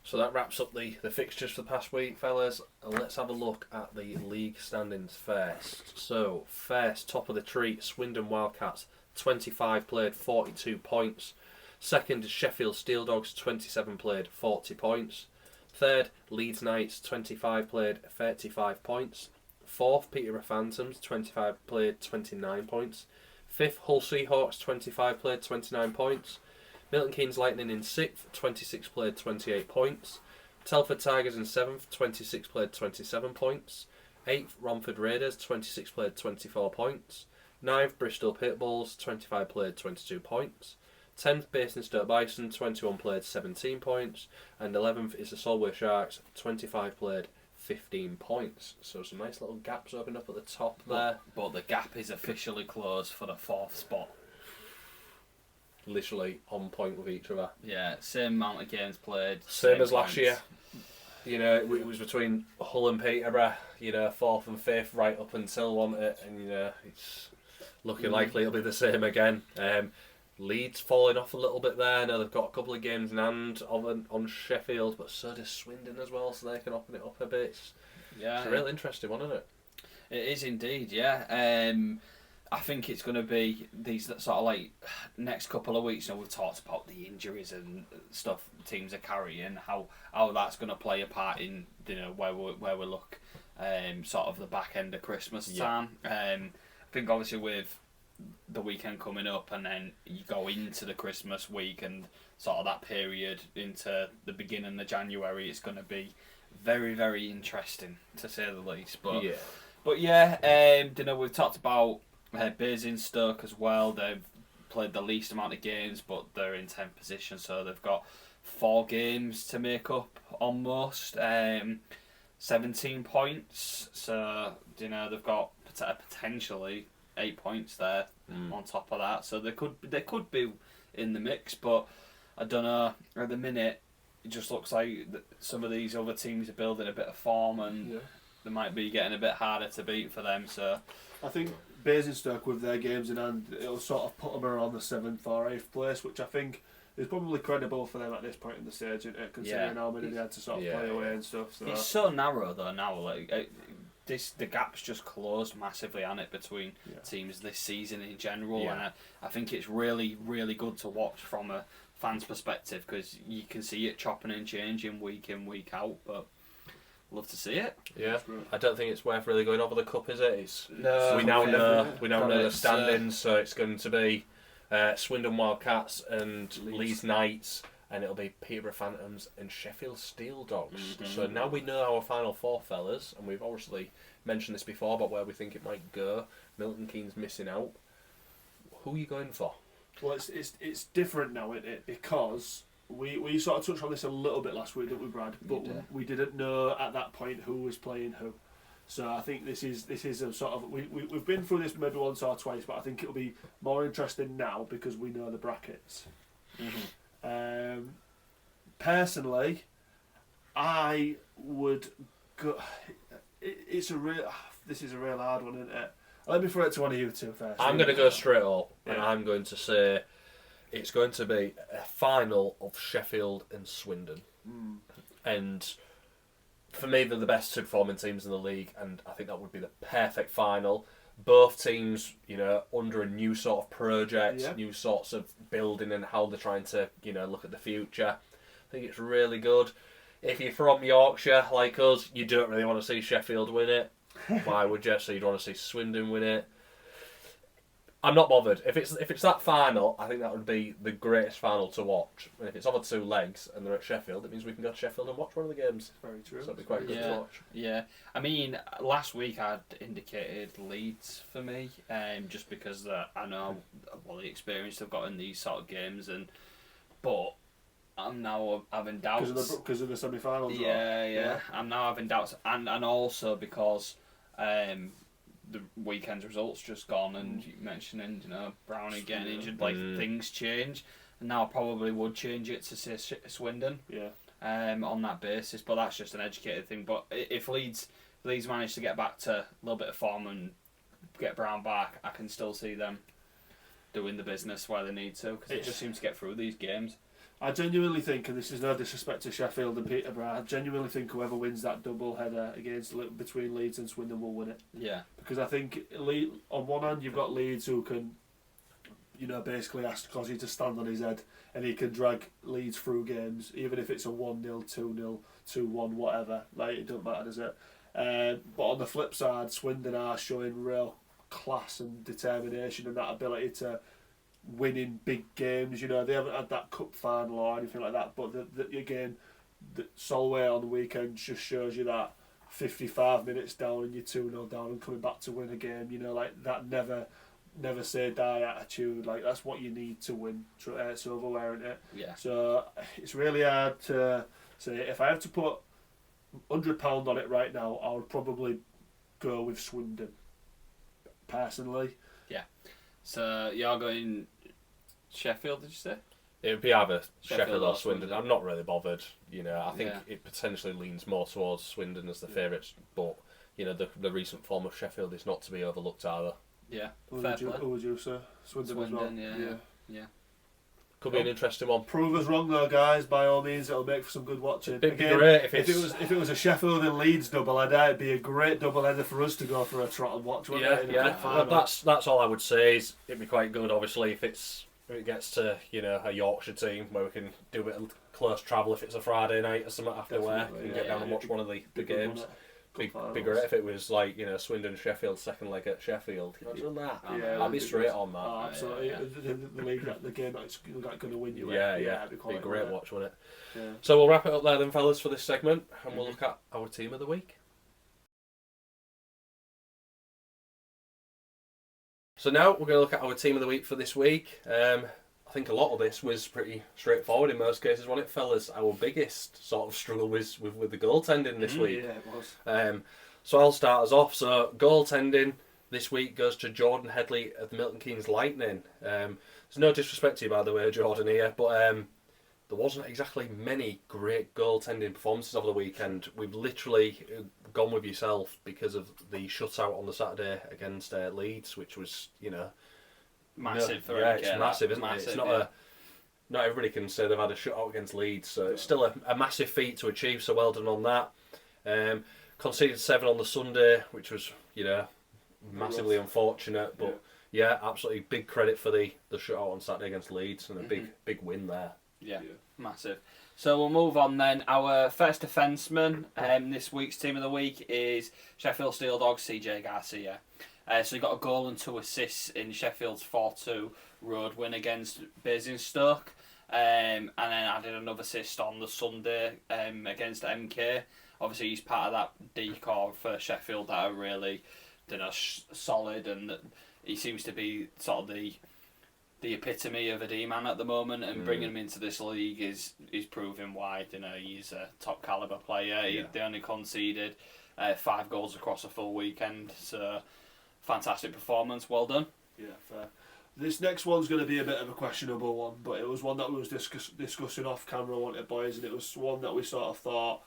So that wraps up the fixtures for the past week, fellas. And let's have a look at the league standings first. So, first, top of the tree, Swindon Wildcats, 25 played, 42 points. Second is Sheffield Steel Dogs, 27 played, 40 points. Third, Leeds Knights, 25 played, 35 points. Fourth, Peterborough Phantoms, 25 played, 29 points. Fifth, Hull Seahawks, 25 played, 29 points. Milton Keynes Lightning in 6th, 26 played, 28 points. Telford Tigers in 7th, 26 played, 27 points. 8th, Romford Raiders, 26 played, 24 points. 9th, Bristol Pitbulls, 25 played, 22 points. 10th, Basingstoke Bison, 21 played, 17 points. And 11th is the Solway Sharks, 25 played, 15 points. So some nice little gaps opened up at the top there. But the gap is officially closed for the 4th spot. Literally on point with each other. Yeah, same amount of games played. Same as last year. It was between Hull and Peterborough, 4th and 5th, right up until, wasn't it? And, it's looking likely it'll be the same again. Leeds falling off a little bit there. Now they've got a couple of games in hand on Sheffield, but so does Swindon as well, so they can open it up a bit. It's a real interesting one, isn't it? It is indeed, yeah. I think it's going to be these sort of like next couple of weeks. We've talked about the injuries and stuff teams are carrying, how that's going to play a part in where we look sort of the back end of Christmas time. I think obviously with the weekend coming up, and then you go into the Christmas week and sort of that period into the beginning of January, it's going to be very, very interesting to say the least. But we've talked about Basingstoke as well. They've played the least amount of games, but they're in 10th position, so they've got 4 games to make up almost. 17 points, so they've got potentially 8 points there on top of that. So they could be in the mix, but I don't know. At the minute, it just looks like some of these other teams are building a bit of form, and they might be getting a bit harder to beat for them. So I think Basingstoke, with their games in hand, it'll sort of put them around the 7th or 8th place, which I think is probably credible for them at this point in the stage, considering how many they had to sort of play away and stuff. So it's so narrow though now. Like the gap's just closed massively on it between teams this season in general, and I think it's really, really good to watch from a fan's perspective because you can see it chopping and changing week in, week out, but love to see it. Yeah, I don't think it's worth really going over the cup, is it? No, we now know the standings, so it's going to be Swindon Wildcats and Leeds Knights, and it'll be Peterborough Phantoms and Sheffield Steel Dogs. Mm-hmm. So now we know our final four, fellas, and we've obviously mentioned this before about where we think it might go. Milton Keynes missing out. Who are you going for? Well, it's different now, isn't it? Because we sort of touched on this a little bit last week, didn't we, Brad? But we didn't know at that point who was playing who. So I think this is a sort of we've been through this maybe once or twice, but I think it'll be more interesting now because we know the brackets. Mm-hmm. Personally, I would go. This is a real hard one, isn't it? Let me throw it to one of you two first. I'm going to go straight up, and I'm going to say it's going to be a final of Sheffield and Swindon. Mm. And for me, they're the best two performing teams in the league, and I think that would be the perfect final. Both teams, under a new sort of project, new sorts of building and how they're trying to, look at the future. I think it's really good. If you're from Yorkshire, like us, you don't really want to see Sheffield win it. Why would you? So you'd want to see Swindon win it. I'm not bothered. If it's that final, I think that would be the greatest final to watch. And if it's over two legs and they're at Sheffield, it means we can go to Sheffield and watch one of the games. Very true. So it'd be quite good to watch. Yeah. I mean, last week I'd indicated Leeds for me, just because I know the experience they've got in these sort of games, but I'm now having doubts because of the semi-finals. Yeah. I'm now having doubts, and also because the weekend's results just gone, and you mentioning Brownie getting injured, things change, and now I probably would change it to say Swindon. Yeah. On that basis, but that's just an educated thing. But if Leeds manage to get back to a little bit of form and get Brown back, I can still see them doing the business where they need to, because it just seems to get through these games. I genuinely think, and this is no disrespect to Sheffield and Peterborough, I genuinely think whoever wins that double header between Leeds and Swindon will win it. Yeah. Because I think on one hand you've got Leeds who can, basically ask Cosy to stand on his head, and he can drag Leeds through games, even if it's a 1-0, 2-0, 2-1, whatever. It doesn't matter, does it? But on the flip side, Swindon are showing real class and determination and that ability to winning big games. They haven't had that cup final or anything like that, but again, Solway on the weekend just shows you that 55 minutes down and you're 2-0 down and coming back to win a game, that never say die attitude, that's what you need to win silverware, isn't it? Yeah. So it's really hard to say. If I have to put £100 on it right now, I would probably go with Swindon personally. Yeah. So you're going Sheffield, did you say? It would be either Sheffield or Swindon. I'm not really bothered. I think it potentially leans more towards Swindon as the favourites, but the recent form of Sheffield is not to be overlooked either. Yeah. Who would you say? Swindon as well. Yeah. Could be an interesting one. Prove us wrong though, guys. By all means, it'll make for some good watching. It'd be great if it was a Sheffield and Leeds double header, it'd be a great double header for us to go for a trot and watch. That's all I would say. Is it'd be quite good, obviously, if it gets to a Yorkshire team where we can do a bit of close travel if it's a Friday night or something after work and get down and watch one of the games. Be great if it was Swindon Sheffield second leg at Sheffield. Imagine that. I'd be straight on that. Oh, absolutely. The league, the game that's going to win you. It'd be a great watch, wouldn't it? Yeah. So we'll wrap it up there then, fellas, for this segment, and we'll look at our team of the week. So now we're going to look at our team of the week for this week. I think a lot of this was pretty straightforward in most cases, wasn't it, fellas? Our biggest sort of struggle was with the goaltending this week. Yeah, it was. So I'll start us off. So goaltending this week goes to Jordan Headley of the Milton Keynes Lightning. There's no disrespect to you, by the way, Jordan, here, but there wasn't exactly many great goaltending performances over the weekend. We've literally gone with yourself because of the shutout on the Saturday against Leeds, which was, massive for it's massive, isn't it? It's not not everybody can say they've had a shutout against Leeds, so it's still a massive feat to achieve, so well done on that. conceded 7 on the Sunday, which was, massively unfortunate. But yeah, absolutely big credit for the shutout on Saturday against Leeds and a big win there. Yeah, massive. So we'll move on then. Our first defenceman this week's team of the week is Sheffield Steel Dogs, CJ Garcia. So he got a goal and 2 assists in Sheffield's 4-2 road win against Basingstoke. And then added another assist on the Sunday against MK. Obviously, he's part of that decor for Sheffield that are really solid, and he seems to be sort of the epitome of a D-man at the moment, and bringing him into this league is proving why. He's a top caliber player. They only conceded 5 goals across a full weekend, so fantastic performance. Well done. Yeah, fair. This next one's going to be a bit of a questionable one, but it was one that we was discussing off camera, wanted boys, and it was one that we sort of thought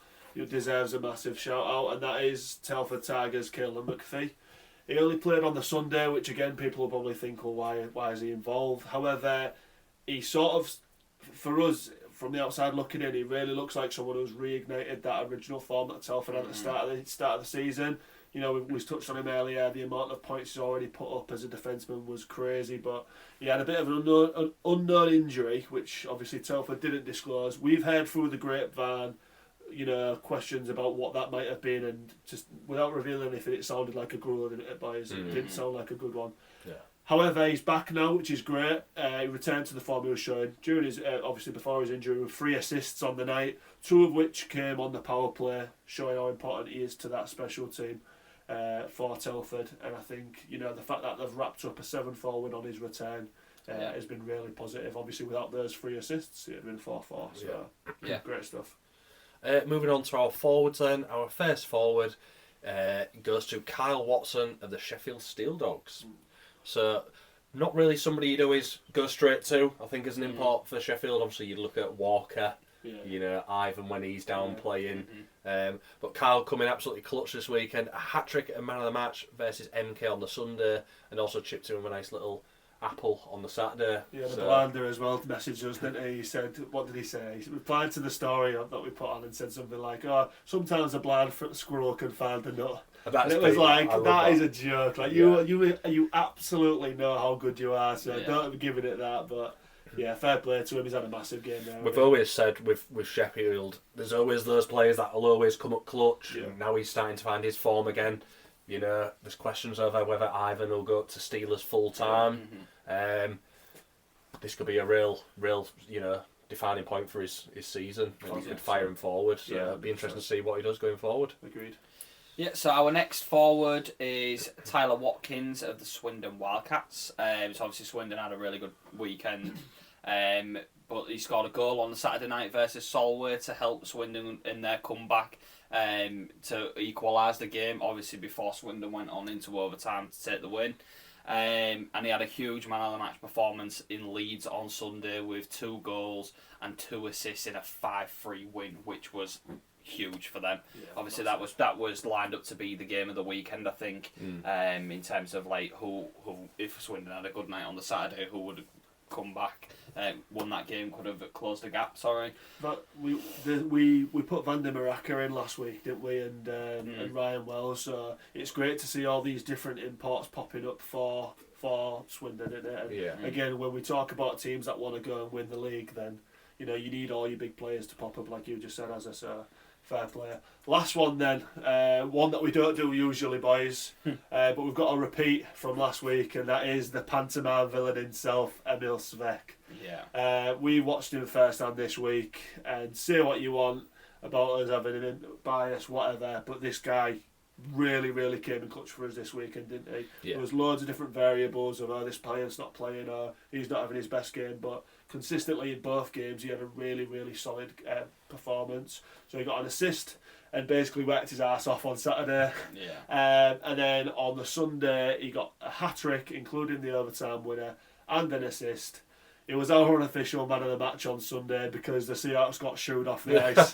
deserves a massive shout out, and that is Telford Tigers' Caelan McPhee. He only played on the Sunday, which again people will probably think, well, why is he involved? However, he sort of, for us from the outside looking in, he really looks like someone who's reignited that original form that Telford had at the start of the season. We touched on him earlier. The amount of points he's already put up as a defenceman was crazy, but he had a bit of an unknown injury, which obviously Telford didn't disclose. We've heard through the grapevine, questions about what that might have been, and just without revealing anything, it sounded like a grueler, didn't it, boys? It didn't sound like a good one. Yeah. However, he's back now, which is great. He returned to the form he was showing during his, obviously before his injury, with 3 assists on the night, 2 of which came on the power play, showing how important he is to that special team for Telford. And I think, the fact that they've wrapped up a 7-4 win on his return has been really positive. Obviously, without those 3 assists, it would have been 4-4. So, great stuff. Moving on to our forwards then. Our first forward goes to Kyle Watson of the Sheffield Steel Dogs. So, not really somebody you'd always go straight to, I think, as an import for Sheffield. Obviously, you'd look at Walker, Ivan when he's down playing. But Kyle coming absolutely clutch this weekend. A hat-trick at man of the match versus MK on the Sunday, and also chipped in with a nice little apple on the Saturday. Yeah, the Blander as well messaged us, didn't he? He said, what did he say? He replied to the story that we put on and said something like, sometimes a blind squirrel can find the nut. And it was like, that is a joke. Like, you absolutely know how good you are, so don't be giving it that, but yeah, fair play to him. He's had a massive game there. We've always said with Sheffield, there's always those players that will always come up clutch. Yeah. And now he's starting to find his form again. There's questions over whether Ivan will go to Steelers full time. This could be a real, defining point for his season, and he could fire him forward. So it'd be interesting to see what he does going forward. Agreed. Yeah, so our next forward is Tyler Watkins of the Swindon Wildcats. So obviously Swindon had a really good weekend, but he scored a goal on the Saturday night versus Solway to help Swindon in their comeback to equalise the game, obviously before Swindon went on into overtime to take the win. And he had a huge man of the match performance in Leeds on Sunday with 2 goals and 2 assists in a 5-3 win, which was huge for them. Yeah, obviously that was lined up to be the game of the weekend, I think. In terms of like who if Swindon had a good night on the Saturday, who would come back, won that game, could have closed the gap. Sorry. But we put Van der Maraka in last week, didn't we? And Ryan Wells. So it's great to see all these different imports popping up for Swindon, isn't it? And again, when we talk about teams that want to go and win the league, then you need all your big players to pop up, like you just said, as a fair player. Last one then, one that we don't do usually, boys, but we've got a repeat from last week, and that is the pantomime villain himself, Emil Svek. Yeah. We watched him first hand this week, and say what you want about us having an bias, whatever, but this guy really, really came in clutch for us this weekend, didn't he? Yeah. There was loads of different variables of this player's not playing or he's not having his best game, but consistently in both games he had a really, really solid performance. So he got an assist and basically worked his ass off on Saturday. Yeah. And then on the Sunday he got a hat-trick, including the overtime winner, and an assist. It was our unofficial man of the match on Sunday because the Seahawks got shooed off the ice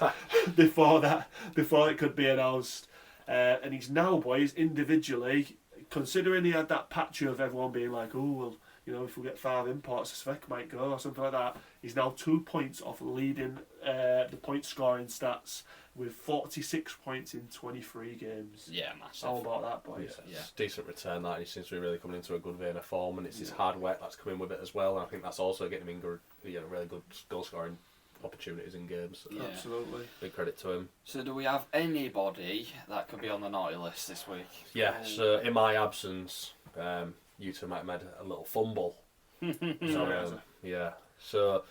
before it could be announced. And he's now, boys, individually, considering he had that patch of everyone being like, oh, well, if we get 5 imports, Svek might go or something like that. He's now 2 points off leading the point scoring stats with 46 points in 23 games. Yeah, massive. How about that, boys? Yeah. It's a decent return, that, and he seems to be really coming into a good vein of form, and it's his hard work that's coming with it as well, and I think that's also getting him in good, really good goal scoring opportunities in games. So absolutely. Big credit to him. So do we have anybody that could be on the naughty list this week? Yeah, so in my absence, you two might have made a little fumble. So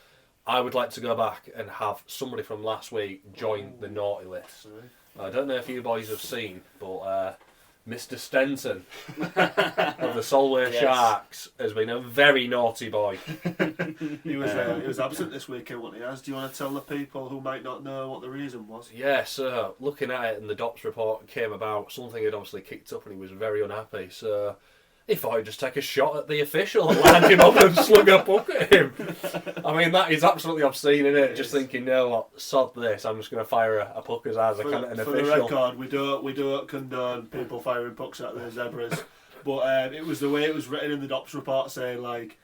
I would like to go back and have somebody from last week join the naughty list. I don't know if you boys have seen, but Mr. Stenton of the Solway Sharks has been a very naughty boy. He was absent this weekend, wasn't he? Do you want to tell the people who might not know what the reason was? Yeah, so looking at it, and the DOPS report came about, something had obviously kicked up and he was very unhappy, so he thought he'd just take a shot at the official and land him up and slug a puck at him. I mean, that is absolutely obscene, isn't it? Just thinking, no, what, sod this, I'm just going to fire a puck as hard as I can at an official. For the record, we don't condone people firing pucks at the Zebras, but it was the way it was written in the DOPS report, saying like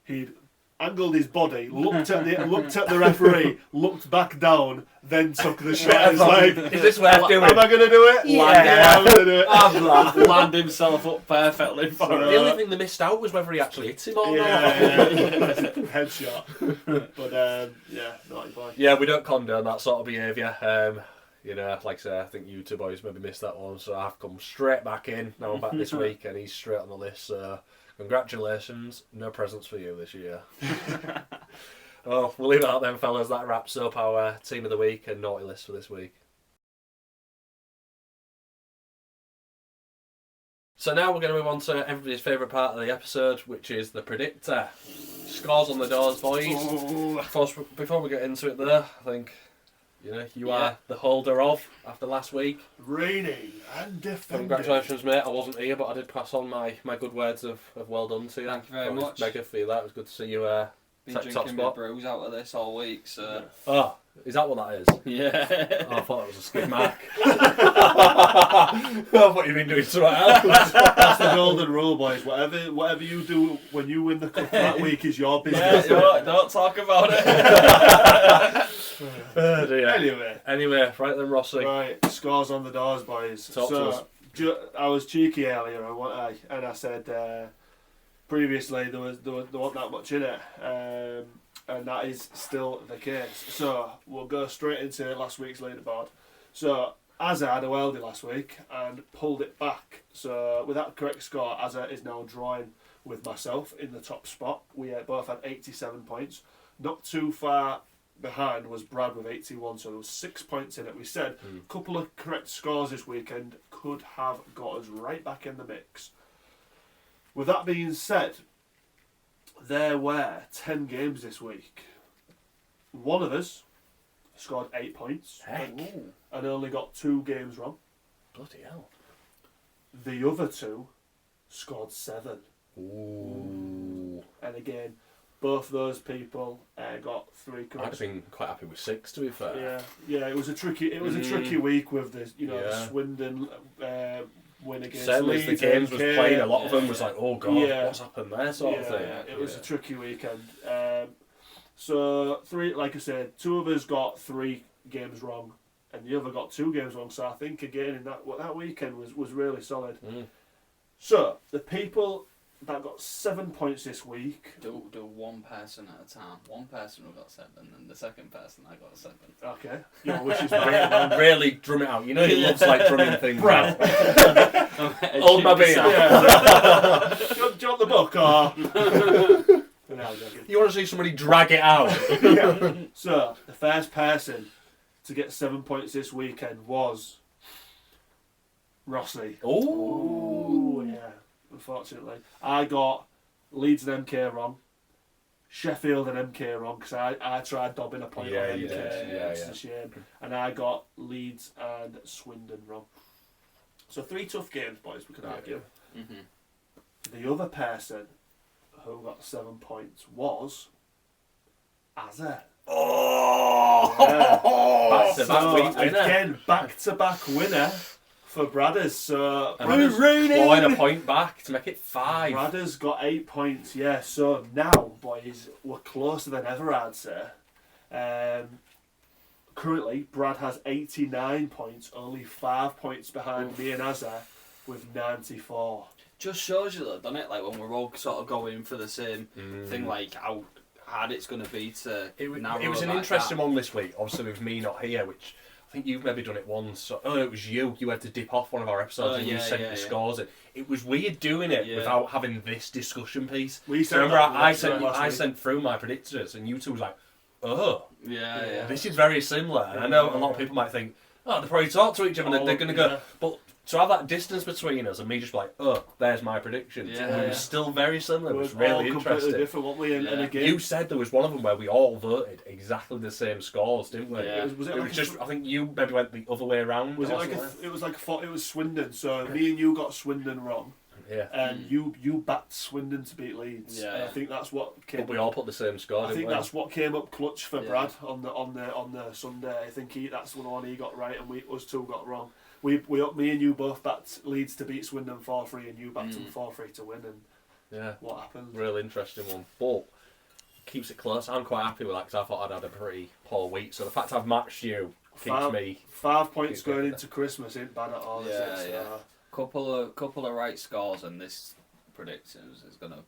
he'd angled his body, looked at the referee, looked back down, then took the shot. It's like, is this worth doing? Am I going to do it? Yeah, I'm going to do it. Land himself up perfectly for it. The only thing they missed out was whether he actually hit him or not. Headshot. But naughty boy. Yeah, we don't condone that sort of behaviour. Like I say, I think you two boys maybe missed that one, so I've come straight back in. Now I'm back this week, and he's straight on the list. So congratulations, no presents for you this year. Well, we'll leave it out then, fellas. That wraps up our team of the week and naughty list for this week. So now we're going to move on to everybody's favourite part of the episode, which is the predictor. Scores on the doors, boys. Before we get into it though, I think you are the holder of, after last week. Reigning and defending. Congratulations, mate. I wasn't here, but I did pass on my good words of well done to you. Thank you very much. Mega for you, that. It was good to see you been top drinking my spot. brews out of this all week, so... Oh, is that what that is? Yeah. Oh, I thought it was a skid mark. I thought you'd been doing something else. That's the golden rule, boys. Whatever you do when you win the cup that week is your business. Yeah, don't talk about it. Oh dear. Anyway, right then, Rossy. Right, scores on the doors, boys. Talk to us. I was cheeky earlier, and I said previously there wasn't that much in it, and that is still the case. So we'll go straight into last week's leaderboard. So Azza had a worldie last week and pulled it back. So with that correct score, Azza is now drawing with myself in the top spot. We both had 87 points. Not too far behind was Brad with 81, so there was 6 points in it. We said a couple of correct scores this weekend could have got us right back in the mix. With that being said, there were 10 games this week. One of us scored 8 points and only got 2 games wrong. Bloody hell. The other 2 scored 7. Ooh. And again, both those people got 3 correct. I'd have been quite happy with 6, to be fair. Yeah. It was a tricky week with the the Swindon win against Leeds. As the games was playing, a lot of them was like, oh god, what's happened there, sort of thing. It was a tricky weekend. So 3, like I said, 2 of us got 3 games wrong, and the other got 2 games wrong. So I think again in that weekend was really solid. So the people that got 7 points this week. Do one person at a time. One person who got 7, and the second person that got 7. Okay. Your wish is mine. Really drum it out. You know he loves like drumming things out. Hold my beer. Do you want the book or? You want to see somebody drag it out? So the first person to get 7 points this weekend was Rossy. Oh yeah. Unfortunately, I got Leeds and MK wrong, Sheffield and MK wrong because I tried dobbing a point on MK. It's a shame. And I got Leeds and Swindon wrong. So 3 tough games, boys. We could argue. The other person who got 7 points was Azza. Back-to-back week winner. Again, back-to-back winner. for Bradders. So clawing a point back to make it 5. Bradders got 8 points. Yeah. So now, boys, we're closer than ever, I'd say. Currently, Brad has 89 points, only 5 points behind me and Azza with 94. Just shows you though, doesn't it? Like when we're all sort of going for the same thing, like how hard it's going to be to narrow it was an that interesting gap. one this week. Obviously, with me not here, which I think you've maybe done it once. So, it was you. You had to dip off one of our episodes and you sent the scores in. It was weird doing it without having this discussion piece. Remember, I sent through my predictors and you two was like, this is very similar. And I know a lot of people might think, they probably talk to each other and they're going to go, but to have that distance between us and me just like, there's my prediction. It was still very similar. It was really interesting. Different, weren't we? And again, you said there was one of them where we all voted exactly the same scores, didn't we? Yeah. It was just, I think you maybe went the other way around. It was Swindon. So me and you got Swindon wrong. Yeah. And you backed Swindon to beat Leeds. Yeah. And I think that's what came. But we all put the same score. I think that's what came up clutch for Yeah. Brad on the Sunday. I think that's the one he got right, and us two got wrong. Me and you both backed Leeds to beat Swindon 4-3, and you backed them 4-3 to win. And what happened? Real interesting one, but keeps it close. I'm quite happy with that because I thought I'd had a pretty poor week. So the fact I've matched you keeps me 5 points going into Christmas ain't bad at all. Is it? So, Couple of right scores and this predictions is gonna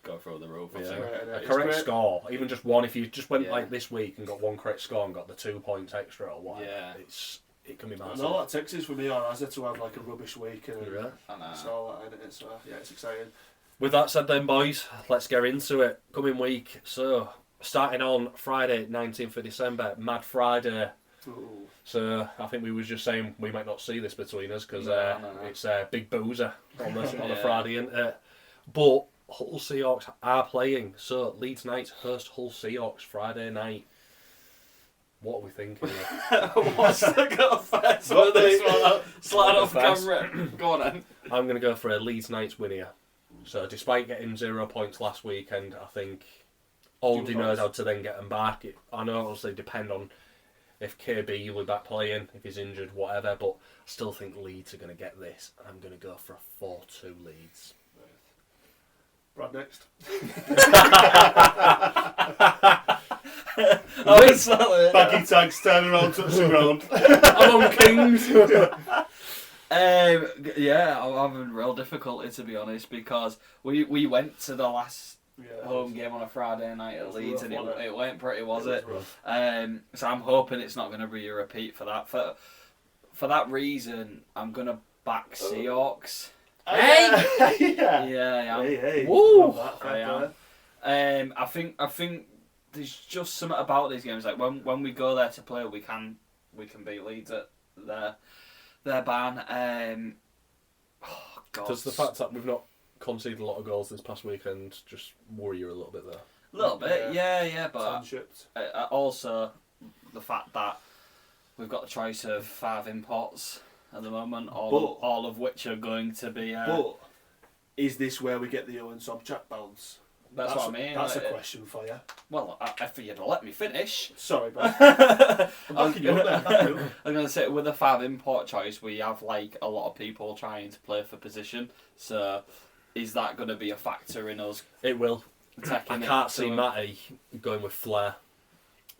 go through the roof. Yeah. Great, A correct score, even just one. If you just went like this week and got one correct score and got the 2 points extra or whatever, it can be massive. And all that takes is for me or Azza to have like a rubbish week and I know. it's all that in it. So yeah, it's exciting. With that said then, boys, let's get into it. Coming week, so starting on Friday 19th of December, Mad Friday. Ooh. So I think we was just saying we might not see this between us because it's Big Boozer on a Friday, isn't it? But Hull Seahawks are playing. So Leeds Knights host Hull Seahawks Friday night. What are we thinking here? What's the go first with this one? Slide off camera. Go on then. I'm going to go for a Leeds Knights win here. So despite getting 0 points last weekend, I think Aldi knows how to then get them back. I know it'll obviously depend on if KB will be back playing, if he's injured, whatever, but I still think Leeds are going to get this, and I'm going to go for a 4-2 Leeds. Brad next. Baggy tags, turn around, touch the ground. I'm on Kings. I'm having real difficulty to be honest because we went to the last home game on a Friday night at Leeds and it went pretty, was it? So I'm hoping it's not going to be a repeat for that. For that reason, I'm going to back Seahawks. Hey! Yeah. Hey. Woo! I am. I think there's just something about these games. Like when we go there to play, we can beat Leeds at their barn. God. Does the fact that we've not conceded a lot of goals this past weekend just worry you a little bit there? A little bit, yeah, but also the fact that we've got the choice of 5 imports at the moment, all of which are going to be. But is this where we get the Owen Sobchak bounce? That's what I mean. That's a question for you. Well, if you'd let me finish. Sorry, bro. I'm backing you up there. I'm going to say with a 5 import choice, we have like a lot of people trying to play for position. So, is that going to be a factor in us? It will. I can't see Matty going with flair.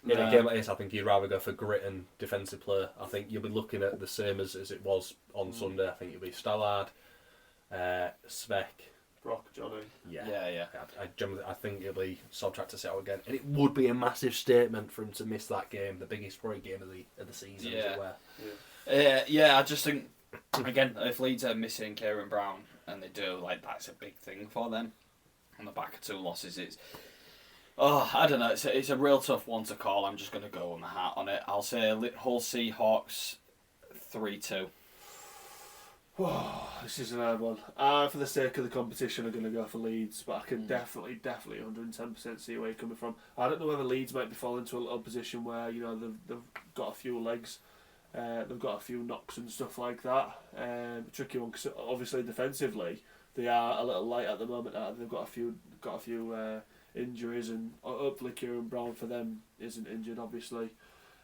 In a game like this, I think you'd rather go for grit and defensive play. I think you'll be looking at the same as it was on Sunday. I think it'll be Stallard, Svek, Brock, Johnny. Yeah. I think it'll be Sobchak to sit out again, and it would be a massive statement for him to miss that game, the biggest probably game of the season, as it were. I just think again, if Leeds are missing Kieran Brown, and they do, like that's a big thing for them. On the back of 2 losses, I don't know. It's a real tough one to call. I'm just going to go with my hat on it. I'll say Hull Seahawks 3-2. This is an hard one. For the sake of the competition, I'm going to go for Leeds, but I can definitely 110% see where you're coming from. I don't know whether Leeds might be falling into a little position where they've got a few legs, they've got a few knocks and stuff like that. Tricky one because obviously defensively they are a little light at the moment. They've got a few injuries, and hopefully Kieran Brown for them isn't injured, obviously.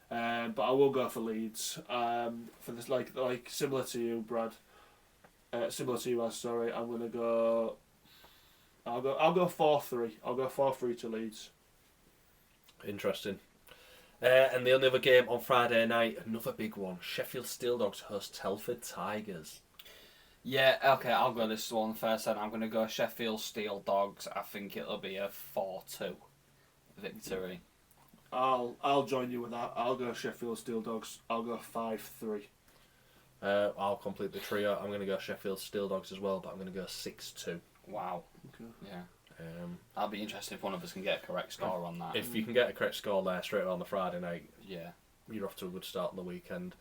But I will go for Leeds. For this, like similar to you, Brad. Similar to you, I'm gonna go. I'll go 4-3. I'll go 4-3 to Leeds. Interesting. And the only other game on Friday night, another big one. Sheffield Steel Dogs host Telford Tigers. Yeah, okay, I'll go this one first, and I'm going to go Sheffield Steel Dogs. I think it'll be a 4-2 victory. I'll join you with that. I'll go Sheffield Steel Dogs. I'll go 5-3. I'll complete the trio. I'm going to go Sheffield Steel Dogs as well, but I'm going to go 6-2. Wow. Okay. Yeah. I'll be interested if one of us can get a correct score on that. If you can get a correct score there straight away on the Friday night, yeah, you're off to a good start on the weekend.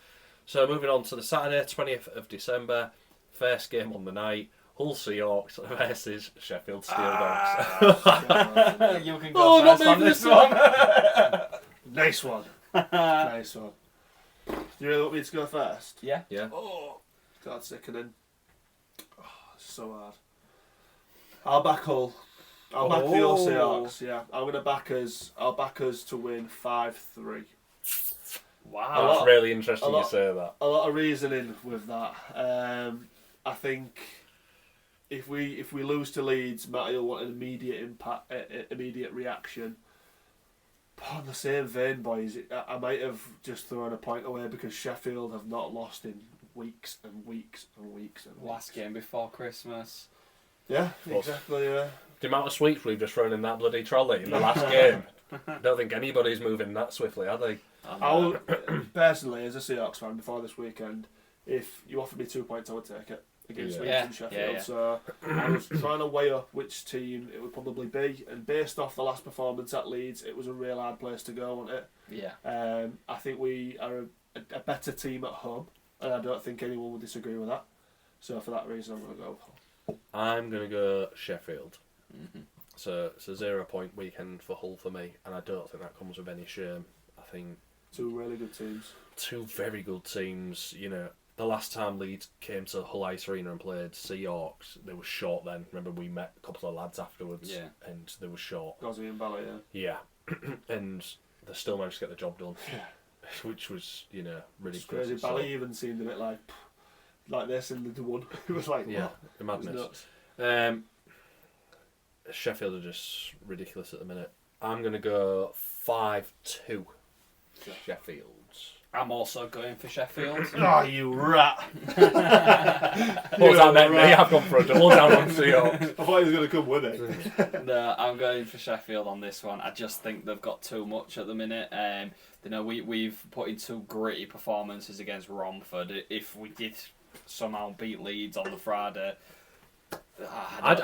So moving on to the Saturday, 20th of December, first game on the night, Hull Seahawks versus Sheffield Steel Dogs. You can go first on this one. Nice one. Nice one. Do you really want me to go first? Yeah. Yeah. Oh, God, sickening. Oh, it's so hard. I'll back Hull. I'll back the Hull Seahawks. Yeah, I'm gonna back us. I'll back us to win 5-3. Wow, that's really interesting you say that. A lot of reasoning with that. I think if we lose to Leeds, Matty will want an immediate impact, immediate reaction. But on the same vein, boys, I might have just thrown a point away because Sheffield have not lost in weeks and weeks and weeks and weeks. Last game before Christmas. Yeah, exactly. Yeah. The amount of sweeps we've just thrown in that bloody trolley in the last game. I don't think anybody's moving that swiftly, are they? I'll personally, as a Seahawks fan, before this weekend, if you offered me 2 points, I would take it against Leeds and Sheffield. Yeah. So I was trying to weigh up which team it would probably be, and based off the last performance at Leeds, it was a real hard place to go, wasn't it? Yeah. I think we are a better team at home, and I don't think anyone will disagree with that. So for that reason, I'm going to go with Hull. I'm going to go Sheffield. Mm-hmm. So it's a 0 point weekend for Hull for me, and I don't think that comes with any shame. I think two really good teams. Two very good teams. You know, the last time Leeds came to Hull Ice Arena and played Seahawks, they were short then. Remember, we met a couple of lads afterwards, and they were short. Gozzy and Bally, yeah. And they still managed to get the job done. Yeah. Which was, you know, really it's crazy. Bally even seemed a bit like this in the one. It was like, yeah, what? Madness. Sheffield are just ridiculous at the minute. I'm going to go 5-2 Sheffield. I'm also going for Sheffield. Oh, you rat! What was that meant me? I've gone for a double down on Seahawks. I thought he was going to come with it. No, I'm going for Sheffield on this one. I just think they've got too much at the minute. You know, we've put in two gritty performances against Romford. If we did somehow beat Leeds on the Friday, I'd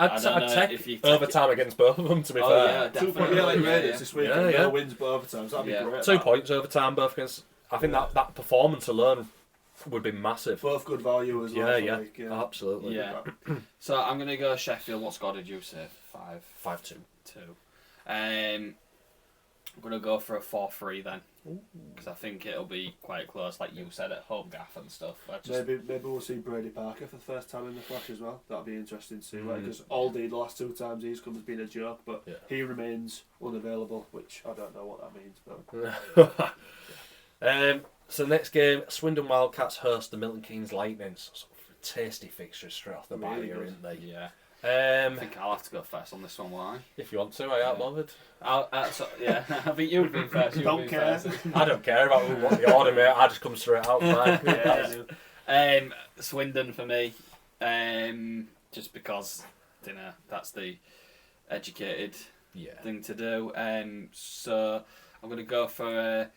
take overtime against both of them, to be fair. Yeah, 2 points, like Raiders this week, no wins but overtime, so that'd be great. 2 points overtime, both against. I think that performance alone would be massive. Both good value as well. Yeah, absolutely. Yeah. So I'm going to go Sheffield. What score did you say? 5-2. 2. I'm going to go for a 4-3 then. Because I think it'll be quite close, like you said, at home gaff and stuff. Maybe we'll see Brady Parker for the first time in the flesh as well. That'd be interesting to see. Because Aldi, the last 2 times he's come, has been a joke, but he remains unavailable, which I don't know what that means. But so next game, Swindon Wildcats host the Milton Keynes Lightning. So tasty fixtures straight off the bat here, isn't they? Yeah. I think I'll have to go first on this one, why? If you want to, I ain't bothered. I think you've been first. Don't care. I don't care about what the order, mate. I just come straight out. Swindon for me, just because, you know, that's the educated thing to do. So I'm going to go for a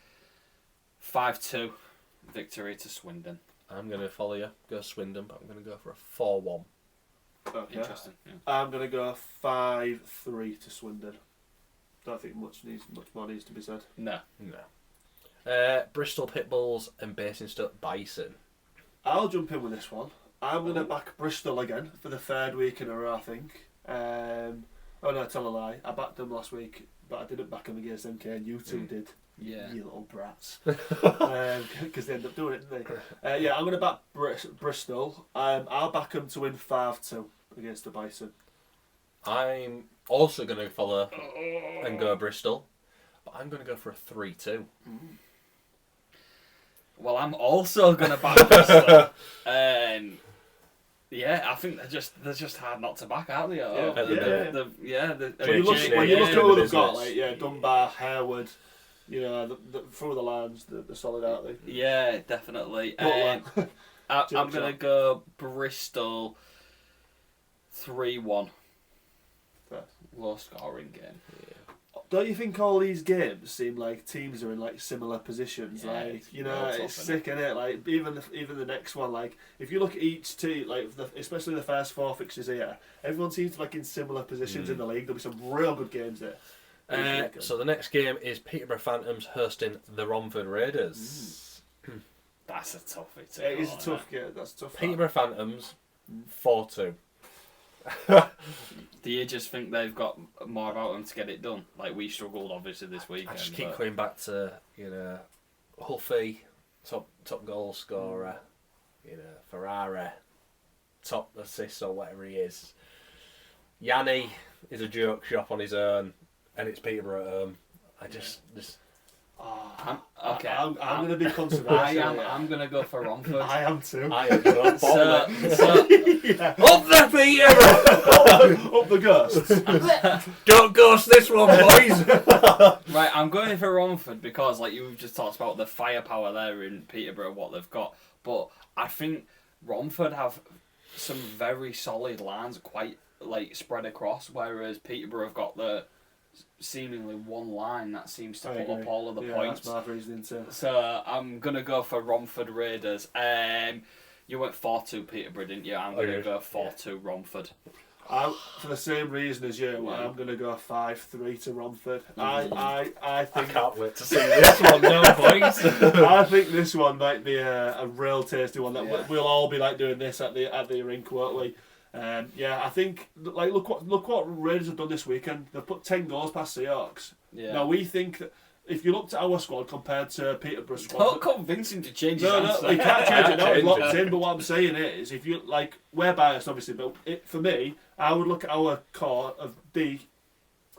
5-2 victory to Swindon. I'm going to follow you. Go Swindon, but I'm going to go for a 4-1. Okay. Interesting. Yeah. I'm going to go 5-3 to Swindon. Don't think much more needs to be said. No. Bristol Pitbulls and Basingstoke Bison. I'll jump in with this one. I'm going to back Bristol again for the 3rd week in a row, I think. Oh no, tell a lie. I backed them last week, but I didn't back them against MK, and you two did. Yeah. You little brats. Because they ended up doing it, didn't they? I'm going to back Bristol. I'll back them to win 5-2 against the Bison. I'm also going to follow and go Bristol, but I'm going to go for a 3-2. Well, I'm also gonna back Bristol. Yeah, I think they're just hard not to back, aren't they? When you look at who they've got, like Dunbar, Harewood, you know, through the lines, they're solid, aren't they? Yeah, definitely. I'm gonna go Bristol 3-1. Low scoring game. Yeah. Don't you think all these games seem like teams are in like similar positions? Yeah, like, you know, it's sick, isn't it? Like even the next one, like if you look at each team, like especially the first 4 fixtures here, everyone seems like in similar positions in the league. There'll be some real good games there. So the next game is Peterborough Phantoms hosting the Romford Raiders. That's a toughie. It is a tough game. That's tough. Peterborough Phantoms 4-2. Do you just think they've got more about them to get it done? Like we struggled obviously this weekend. I just keep going back to, you know, Huffy, top goal scorer, you know, Ferrari, top assist or whatever he is. Yanni is a joke shop on his own, and it's Peterborough at home. I just I'm going to be controversial. I'm going to go for Romford. I am too. I am too. Yeah. Up the Peterborough! Up the ghosts. Don't ghost this one, boys! Right, I'm going for Romford because, like you've just talked about the firepower there in Peterborough, what they've got. But I think Romford have some very solid lines, quite like spread across, whereas Peterborough have got the seemingly one line that seems to put up all of the points. That's my reasoning too. So I'm gonna go for Romford Raiders. You went 4-2 Peterborough, didn't you? I'm gonna go 4-2 Romford. For the same reason as you, I'm gonna go 5-3 to Romford. I think I can't wait to see this one now, boys. I think this one might be a real tasty one that we'll all be like doing this at the rink, won't we? I think like look what Raiders have done this weekend. They've put 10 goals past Seahawks. Yeah. Now we think that if you looked at our squad compared to Peterborough's squad, don't convince him to change his answer. No, we can't change it. No, it's locked in. But what I'm saying is, if you like, we're biased obviously, but for me, I would look at our core of D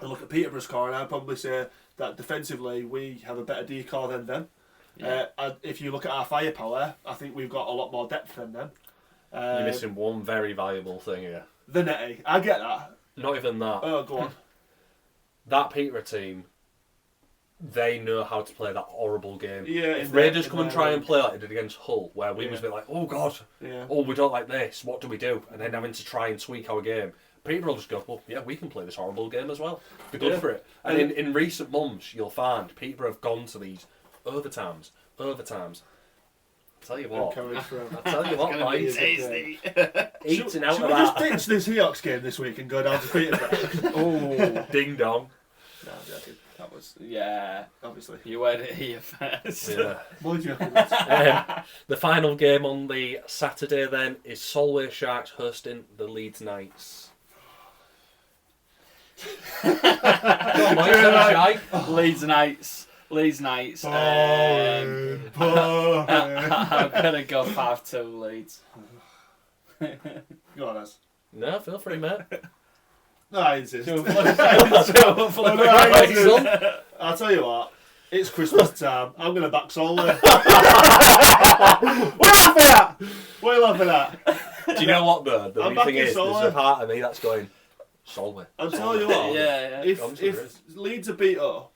and look at Peterborough's core, and I'd probably say that defensively we have a better D core than them. Yeah. And if you look at our firepower, I think we've got a lot more depth than them. You're missing one very valuable thing here. The netty. I get that. Not even that. Oh, go on. That Peterborough team, they know how to play that horrible game. Yeah. If Raiders come and try and play like they did against Hull, where we was a bit like, oh God, we don't like this, what do we do? And then having to try and tweak our game. Peterborough will just go, well, yeah, we can play this horrible game as well. Be good for it. And in recent months, you'll find Peterborough have gone to these overtimes. Tell you what, boys. Eating out of that. Should we just ditch this Seahawks game this week and go down to Peterborough? Oh, ding dong. No, I'm joking. That was obviously. You heard it here first. Yeah. What do you reckon? The final game on the Saturday then is Solway Sharks hosting the Leeds Knights. Leeds Knights. I'm gonna go 5-2 Leeds. Go on, Az. No, feel free, mate. No, I insist. I'll tell you what. It's Christmas time. I'm gonna back Solway. What are you laughing at? Do you know what though? The I'm weird thing is, Solway. there's a part of me that's going Solway. I'll tell you what. Yeah. If Leeds are beat up,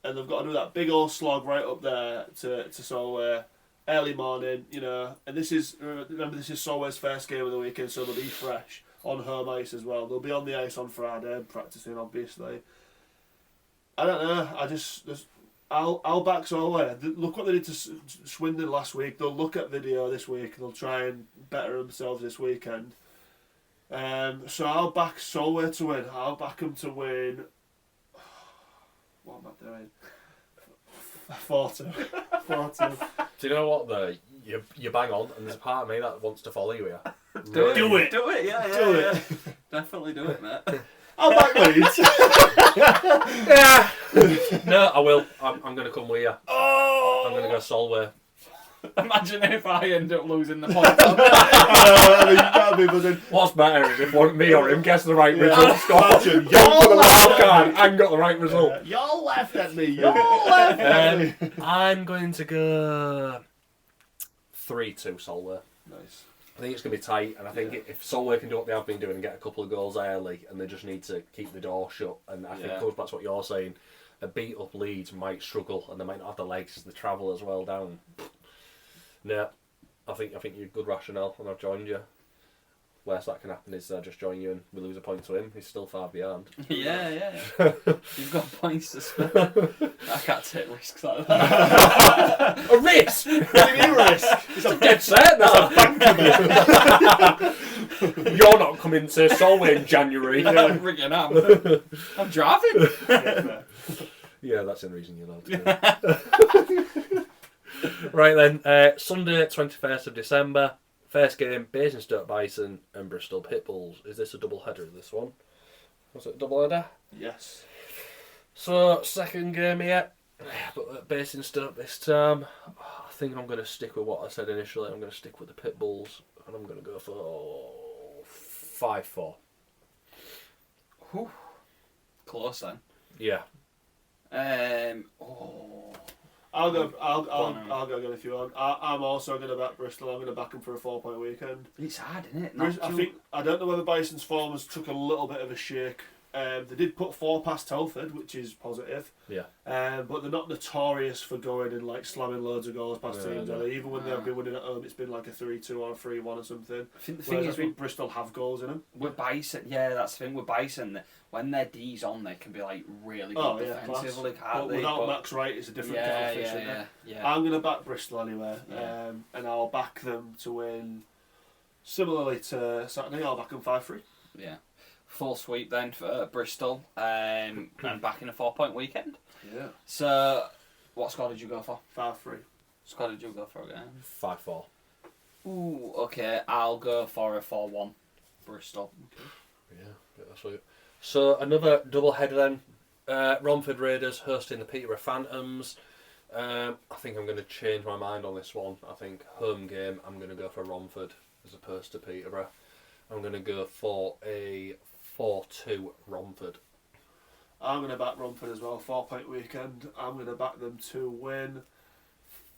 and they've got to do that big old slog right up there to Solway early morning, you know. And this is Solway's first game of the weekend, so they'll be fresh on home ice as well. They'll be on the ice on Friday practicing, obviously. I don't know. I'll back Solway. Look what they did to Swindon last week. They'll look at video this week. They'll try and better themselves this weekend. So I'll back Solway to win. I'll back them to win. What am I doing? 4-2. 4-2. Do you know what though? You bang on, and there's a part of me that wants to follow you here. Do it. Do it. Definitely do it, mate. I'll back Leeds. Yeah. No, I will. I'm going to come with you. Oh! I'm going to go Solway. Imagine if I end up losing the point. That'd be buzzing. What's better is if one, me or him gets the right result. Imagine. Y'all the wild card and got the right result. Y'all laughed at me. Y'all laughed at me. I'm going to go 3-2 Solway. Nice. I think it's going to be tight, and I think if Solway can do what they have been doing and get a couple of goals early, and they just need to keep the door shut, and I think it goes back to what you're saying, a beat-up Leeds might struggle, and they might not have the legs as they travel as well down. No, I think you're good rationale, and I've joined you. Worst that can happen is just join you and we lose a point to him. He's still far behind. Yeah. You've got points to spend. I can't take risks like that. A risk? What do you mean risk? It's a dead set. That's a bank. You're not coming to Solway in January. I'm rigging up. I'm driving. Yeah, that's the reason you're allowed to. Right then, Sunday 21st of December. First game, Basingstoke Bison and Bristol Pitbulls. Is this a double header, this one? Was it a double header? Yes. So, second game here, but at Basingstoke this time. I think I'm going to stick with what I said initially. I'm going to stick with the Pitbulls, and I'm going to go for 5-4. Whew. Close then. Yeah. I'll go again if you want. I'm also going to back Bristol. I'm going to back them for a 4-point weekend. It's hard, isn't it? I don't know whether Bison's form has took a little bit of a shake. They did put 4 past Telford, which is positive. Yeah. But they're not notorious for going and like slamming loads of goals past teams. Even when they've been winning at home, it's been like a 3-2 or a 3-1 or something. I think the thing is, Bristol have goals in them. With Bison, that's the thing with Bison. When their D's on, they can be like really good defensively, can't they? Without Max Wright, it's a different kind of fish. I'm going to back Bristol anyway, and I'll back them to win. Similarly to Saturday, I'll back them 5-3. Yeah. Full sweep then for Bristol, and back in a 4-point weekend. Yeah. So, what score did you go for? 5-3. Score did you go for again? 5-4. Ooh, okay. I'll go for a 4-1 Bristol. Okay. Yeah, that's what. So another double header then. Romford Raiders hosting the Peterborough Phantoms. I think I'm going to change my mind on this one. I think home game, I'm going to go for Romford as opposed to Peterborough. I'm going to go for a 4-2 Romford. I'm going to back Romford as well. 4-point weekend. I'm going to back them to win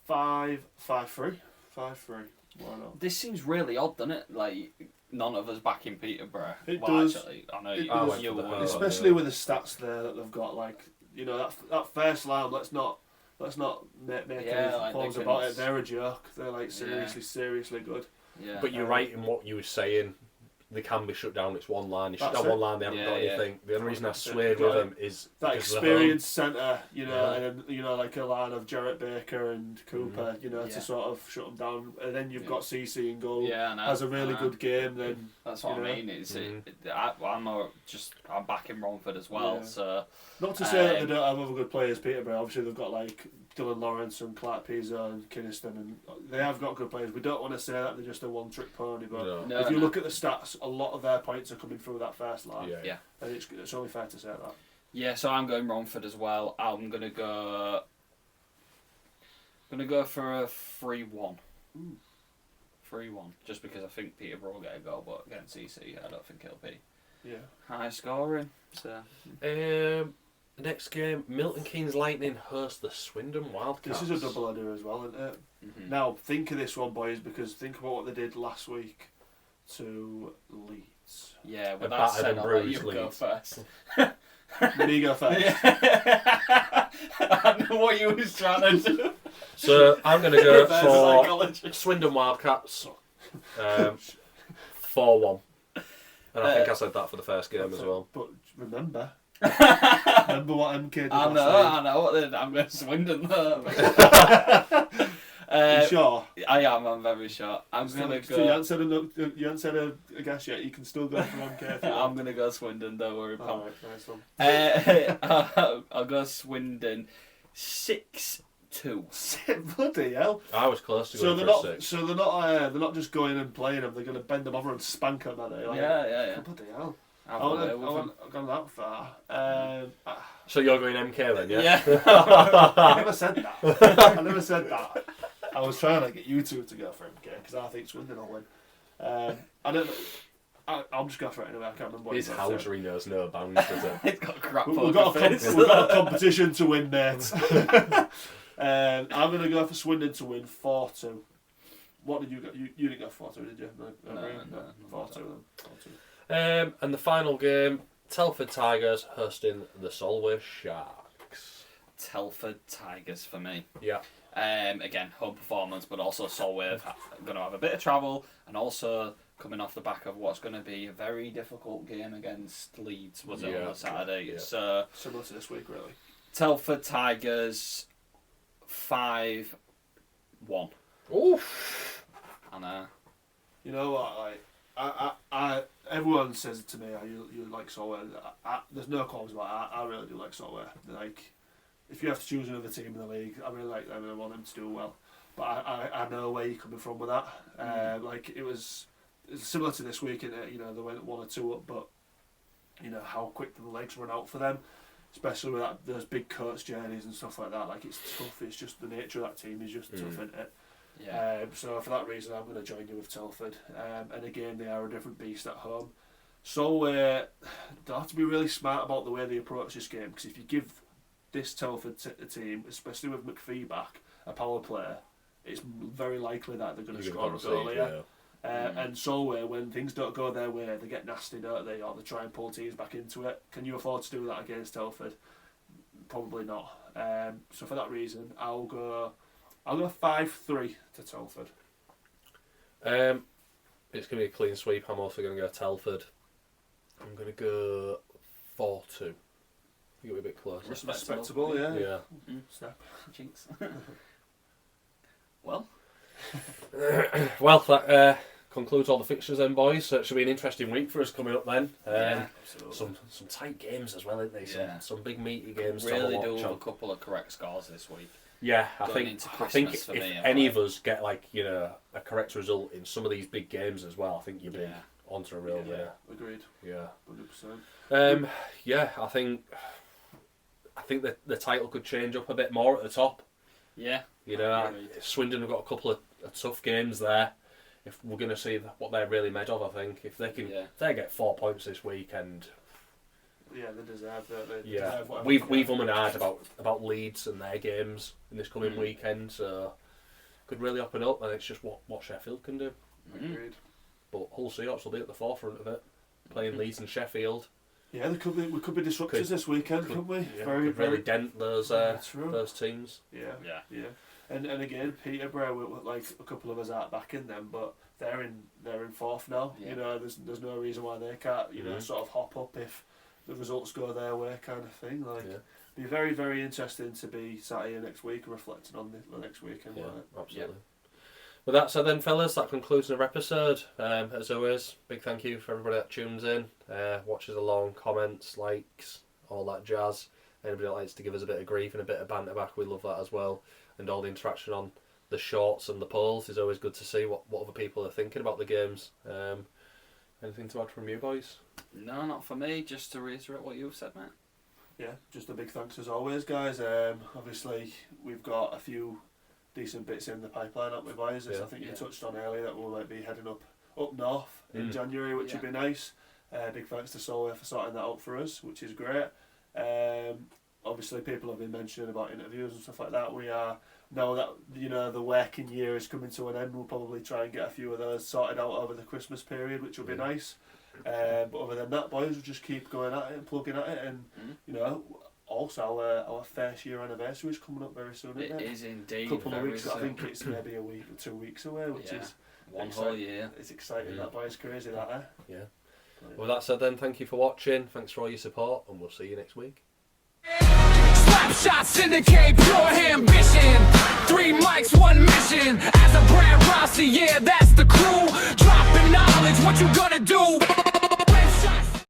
5-3. 5-3. Why not? This seems really odd, doesn't it? Like, none of us backing Peterborough. It does. Actually, I know you would. Especially with the stats there that they've got. Like, you know, that first line. Let's not make any forms about it. They're a joke. They're like seriously good. Yeah. But you're right in what you were saying. They can be shut down. It's one line. You shut down one line, they haven't got anything. The only reason I swayed with them is that experienced centre, you know, and then, you know, like a line of Jarrett Baker and Cooper, you know, to sort of shut them down. And then you've got CC in goal. Has a really good game. Then that's what I mean. I'm backing Romford as well. Yeah. So not to say that they don't have other good players, Peterborough. Obviously, they've got like Dylan Lawrence and Clark Pizzo and Kynaston, and they have got good players. We don't want to say that they're just a one-trick pony, but if you look at the stats, a lot of their points are coming through that first line. Yeah. And it's only fair to say that. Yeah, so I'm going Romford as well. I'm gonna go for a 3-1. 3-1, just because I think Peterborough will get a goal, but against CC, I don't think it'll be high scoring. So. Next game, Milton Keynes Lightning host the Swindon Wildcats. This is a double header as well, isn't it? Mm-hmm. Now, think of this one, boys, because think about what they did last week to Leeds. Yeah, with that said, I'll let you go first. Me go first. I know what you was trying to do. So, I'm going to go for Swindon Wildcats 4-1. And I think I said that for the first game as well. But remember what MK did last week. I know. I'm going to Swindon though. You sure? I am. I'm very sure. I'm going to go. So you haven't said a guess yet. You can still go for MK. If you I'm going to go Swindon. Don't worry, pal. Nice one. I'll go Swindon 6-2. Bloody hell! I was close to going for 6. So they're not just going and playing them. They're going to bend them over and spank them, are they? Like, yeah. Bloody hell! I've gone that far. So you're going MK then, yeah? Yeah. I never said that. I was trying to get you two to go for MK because I think Swindon will win. I don't know. I'll just go for it anyway. I can't remember what his housery knows no bounds, does it? It's got crap. We've got a competition to win, mate. I'm going to go for Swindon to win 4-2. What did you get? You didn't get 4-2, did you? No. 4-2. And the final game, Telford Tigers hosting the Solway Sharks. Telford Tigers for me. Yeah. Again, home performance, but also Solway going to have a bit of travel, and also coming off the back of what's going to be a very difficult game against Leeds, was it, on a Saturday? Yeah. So Similar to this week, really. Telford Tigers 5-1. Oof. I know. You know what? Like, I everyone says it to me. You like Solway. There's no qualms about it. I really do like Solway. Like, if you have to choose another team in the league, I really like them and I want them to do well. But I know where you're coming from with that. Like, it's similar to this week, and you know, they went 1 or 2 up, but you know how quick the legs run out for them, especially with those big coach journeys and stuff like that. Like, it's tough. It's just the nature of that team is just tough, isn't it? Yeah. So for that reason, I'm going to join you with Telford. And again, they are a different beast at home. So they'll have to be really smart about the way they approach this game, because if you give this Telford team, especially with McPhee back, a power player, it's very likely that they're going to score a goal here. And Solway, when things don't go their way, they get nasty, don't they? Or they try and pull teams back into it. Can you afford to do that against Telford? Probably not. So for that reason, I'll go 5-3 to Telford. It's going to be a clean sweep. I'm also going to go Telford. I'm going to go 4-2. I think it'll be a bit closer. Respectable, yeah. Yeah. Step. Jinx. Well. Well, that concludes all the fixtures then, boys. So it should be an interesting week for us coming up then. Some tight games as well, aren't they? Some big meaty games. Really do have a couple of correct scores this week. Yeah, I think if any of us get like, you know, a correct result in some of these big games as well, I think you'll be onto a real winner. Agreed. Yeah. 100%. Yeah, I think that the title could change up a bit more at the top. Yeah. You know, Swindon have got a couple of tough games there. If we're going to see what they're really made of, I think if they can, if they get 4 points this weekend. Yeah, they deserve that. We've and ahed about Leeds and their games in this coming weekend, so could really open up, and it's just what Sheffield can do. Agreed. But Hull Seahawks will be at the forefront of it, playing Leeds and Sheffield. Yeah, we could be disruptors this weekend, couldn't we? Yeah, could really dent those teams. Yeah. And again, Peterborough, like a couple of us aren't backing them, but they're in 4th now. Yeah. You know, there's no reason why they can't sort of hop up if the results go their way, kind of thing. Like, be very, very interesting to be sat here next week reflecting on the next weekend. Yeah, absolutely. With that said then, fellas, that concludes our episode. As always, big thank you for everybody that tunes in, watches along, comments, likes, all that jazz. Anybody that likes to give us a bit of grief and a bit of banter back, we love that as well. And all the interaction on the shorts and the polls is always good to see what other people are thinking about the games. Anything to add from you boys? No, not for me. Just to reiterate what you've said, mate. Yeah, just a big thanks as always, guys. Obviously, we've got a few decent bits in the pipeline, haven't we, boys? I think you touched on earlier that we might be heading up north in January, which would be nice. Big thanks to Solway for sorting that out for us, which is great. Obviously, people have been mentioning about interviews and stuff like that. We are, now that the working year is coming to an end, we'll probably try and get a few of those sorted out over the Christmas period, which will be nice. But other than that, boys, we'll just keep going at it and plugging at it, and also our first year anniversary is coming up very soon. It is indeed. A couple of weeks. Soon. I think it's maybe a week or 2 weeks away, which is one whole year. It's exciting. That boy's crazy. That Yeah. Well, that said, then thank you for watching. Thanks for all your support, and we'll see you next week. Slapshot Syndicate, pure ambition. 3 mics, 1 mission. Azza and Rossy, yeah, that's the crew. Dropping knowledge, what you gonna do?